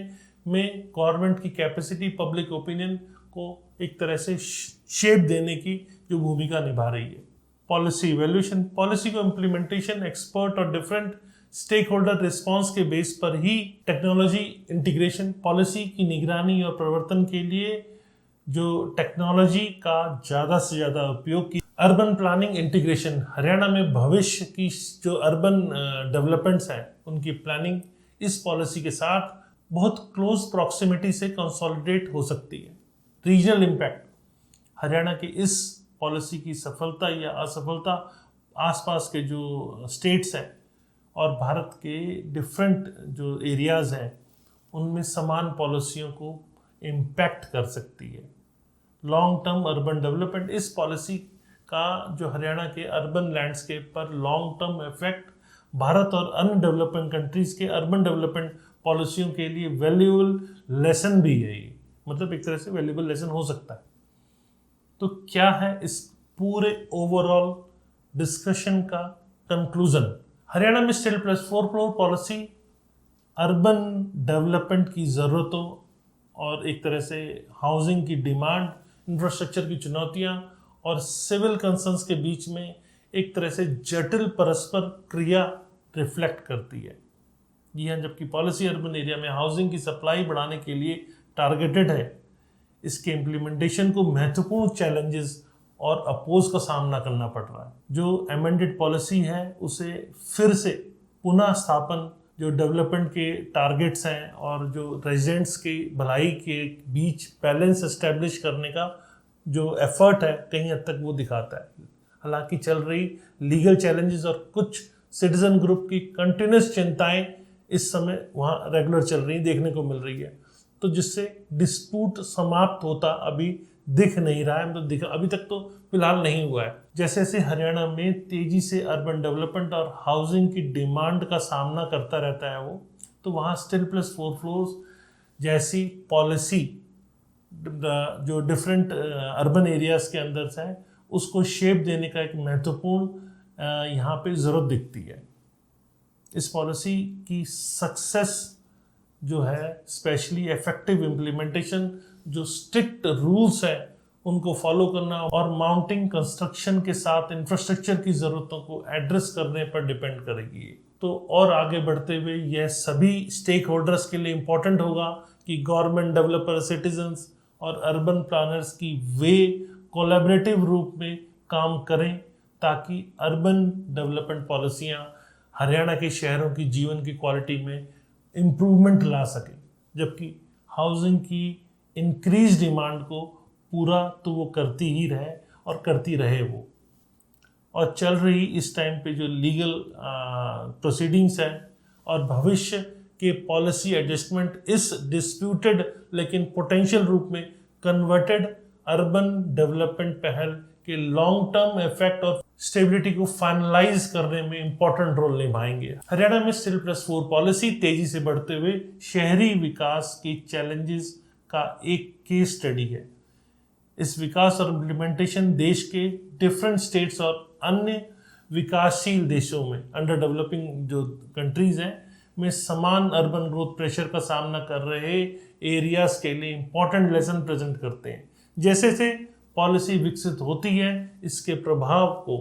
में गवर्नमेंट की कैपेसिटी पब्लिक ओपिनियन को एक तरह से शेप देने की जो भूमिका निभा रही है। पॉलिसी इवैल्यूएशन, पॉलिसी को इम्प्लीमेंटेशन एक्सपर्ट और डिफरेंट स्टेक होल्डर रिस्पॉन्स के बेस पर ही टेक्नोलॉजी इंटीग्रेशन, पॉलिसी की निगरानी और प्रवर्तन के लिए जो टेक्नोलॉजी का ज़्यादा से ज़्यादा उपयोग की। अर्बन प्लानिंग इंटीग्रेशन, हरियाणा में भविष्य की जो अर्बन डेवलपमेंट्स हैं उनकी प्लानिंग इस पॉलिसी के साथ बहुत क्लोज प्रॉक्सिमिटी से कंसोलिडेट हो सकती है। रीजनल इम्पैक्ट, हरियाणा की इस पॉलिसी की सफलता या असफलता आसपास के जो स्टेट्स हैं और भारत के डिफरेंट जो एरियाज़ हैं उनमें समान पॉलिसियों को इम्पैक्ट कर सकती है। लॉन्ग टर्म अर्बन डेवलपमेंट, इस पॉलिसी का जो हरियाणा के अर्बन लैंडस्केप पर लॉन्ग टर्म इफेक्ट भारत और अन्य डेवलपिंग कंट्रीज़ के अर्बन डेवलपमेंट पॉलिसियों के लिए वैल्यूएबल लेसन भी है। ये मतलब एक तरह से वैल्यूएबल लेसन हो सकता है। तो क्या है इस पूरे ओवरऑल डिस्कशन का कंक्लूजन? हरियाणा में CIL+4 पॉलिसी अर्बन डेवलपमेंट की ज़रूरतों और एक तरह से हाउसिंग की डिमांड, इंफ्रास्ट्रक्चर की चुनौतियां और सिविल कंसर्न्स के बीच में एक तरह से जटिल परस्पर क्रिया रिफ्लेक्ट करती है। जी हाँ, जबकि पॉलिसी अर्बन एरिया में हाउसिंग की सप्लाई बढ़ाने के लिए टारगेटेड है, इसके इम्प्लीमेंटेशन को महत्वपूर्ण चैलेंजेस और अपोज का सामना करना पड़ रहा है। जो अमेंडेड पॉलिसी है उसे फिर से पुनः स्थापन, जो डेवलपमेंट के टारगेट्स हैं और जो रेजिडेंट्स की भलाई के बीच बैलेंस एस्टेब्लिश करने का जो एफर्ट है कहीं हद तक वो दिखाता है। हालांकि चल रही लीगल चैलेंजेस और कुछ सिटीजन ग्रुप की कंटिन्यूस चिंताएं इस समय वहाँ रेगुलर चल रही देखने को मिल रही है, तो जिससे डिस्प्यूट समाप्त होता अभी दिख नहीं रहा है। मतलब अभी तक तो फिलहाल नहीं हुआ है। जैसे जैसे हरियाणा में तेजी से अर्बन डेवलपमेंट और हाउसिंग की डिमांड का सामना करता रहता है वो, तो वहाँ CIL+4 जैसी पॉलिसी जो डिफरेंट अर्बन एरियाज के अंदर से है उसको शेप देने का एक महत्वपूर्ण यहाँ पे ज़रूरत दिखती है। इस पॉलिसी की सक्सेस जो है स्पेशली इफेक्टिव इम्प्लीमेंटेशन, जो स्ट्रिक्ट रूल्स हैं उनको फॉलो करना और माउंटिंग कंस्ट्रक्शन के साथ इंफ्रास्ट्रक्चर की ज़रूरतों को एड्रेस करने पर डिपेंड करेगी। तो और आगे बढ़ते हुए यह सभी स्टेक होल्डर्स के लिए इम्पोर्टेंट होगा कि गवर्नमेंट, डेवलपर, सिटीजन्स और अर्बन प्लानर्स की वे कोलैबोरेटिव रूप में काम करें ताकि अर्बन डेवलपमेंट पॉलिसियाँ हरियाणा के शहरों की जीवन की क्वालिटी में इम्प्रूवमेंट ला सकें, जबकि हाउसिंग की इंक्रीज डिमांड को पूरा तो वो करती ही रहे और करती रहे वो। और चल रही इस टाइम पे जो लीगल प्रोसीडिंग्स हैं और भविष्य के पॉलिसी एडजस्टमेंट इस डिस्प्यूटेड लेकिन पोटेंशियल रूप में कन्वर्टेड अर्बन डेवलपमेंट पहल के लॉन्ग टर्म इफेक्ट और स्टेबिलिटी को फाइनलाइज करने में इंपॉर्टेंट रोल निभाएंगे। हरियाणा में CIL+4 पॉलिसी तेजी से बढ़ते हुए शहरी विकास के चैलेंजेस का एक केस स्टडी है। इस विकास और इम्प्लीमेंटेशन देश के डिफरेंट स्टेट्स और अन्य विकासशील देशों में, अंडर डेवलपिंग जो कंट्रीज हैं में समान अर्बन ग्रोथ प्रेशर का सामना कर रहे एरियाज के लिए इंपॉर्टेंट लेसन प्रेजेंट करते हैं। जैसे से पॉलिसी विकसित होती है इसके प्रभाव को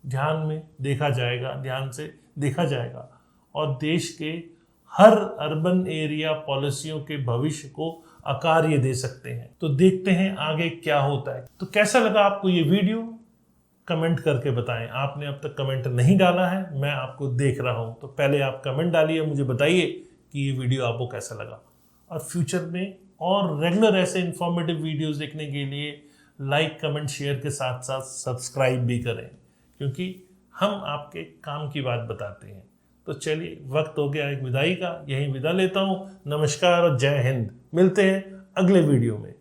ध्यान से देखा जाएगा और देश के हर अर्बन एरिया पॉलिसियों के भविष्य को आकार ये दे सकते हैं। तो देखते हैं आगे क्या होता है। तो कैसा लगा आपको ये वीडियो, कमेंट करके बताएं। आपने अब तक कमेंट नहीं डाला है, मैं आपको देख रहा हूं, तो पहले आप कमेंट डालिए, मुझे बताइए कि ये वीडियो आपको कैसा लगा। और फ्यूचर में और रेगुलर ऐसे इंफॉर्मेटिव वीडियोस देखने के लिए लाइक, कमेंट, शेयर के साथ साथ सब्सक्राइब भी करें, क्योंकि हम आपके काम की बात बताते हैं। तो चलिए, वक्त हो गया एक विदाई का, यहीं विदा लेता हूँ। नमस्कार और जय हिंद। मिलते हैं अगले वीडियो में।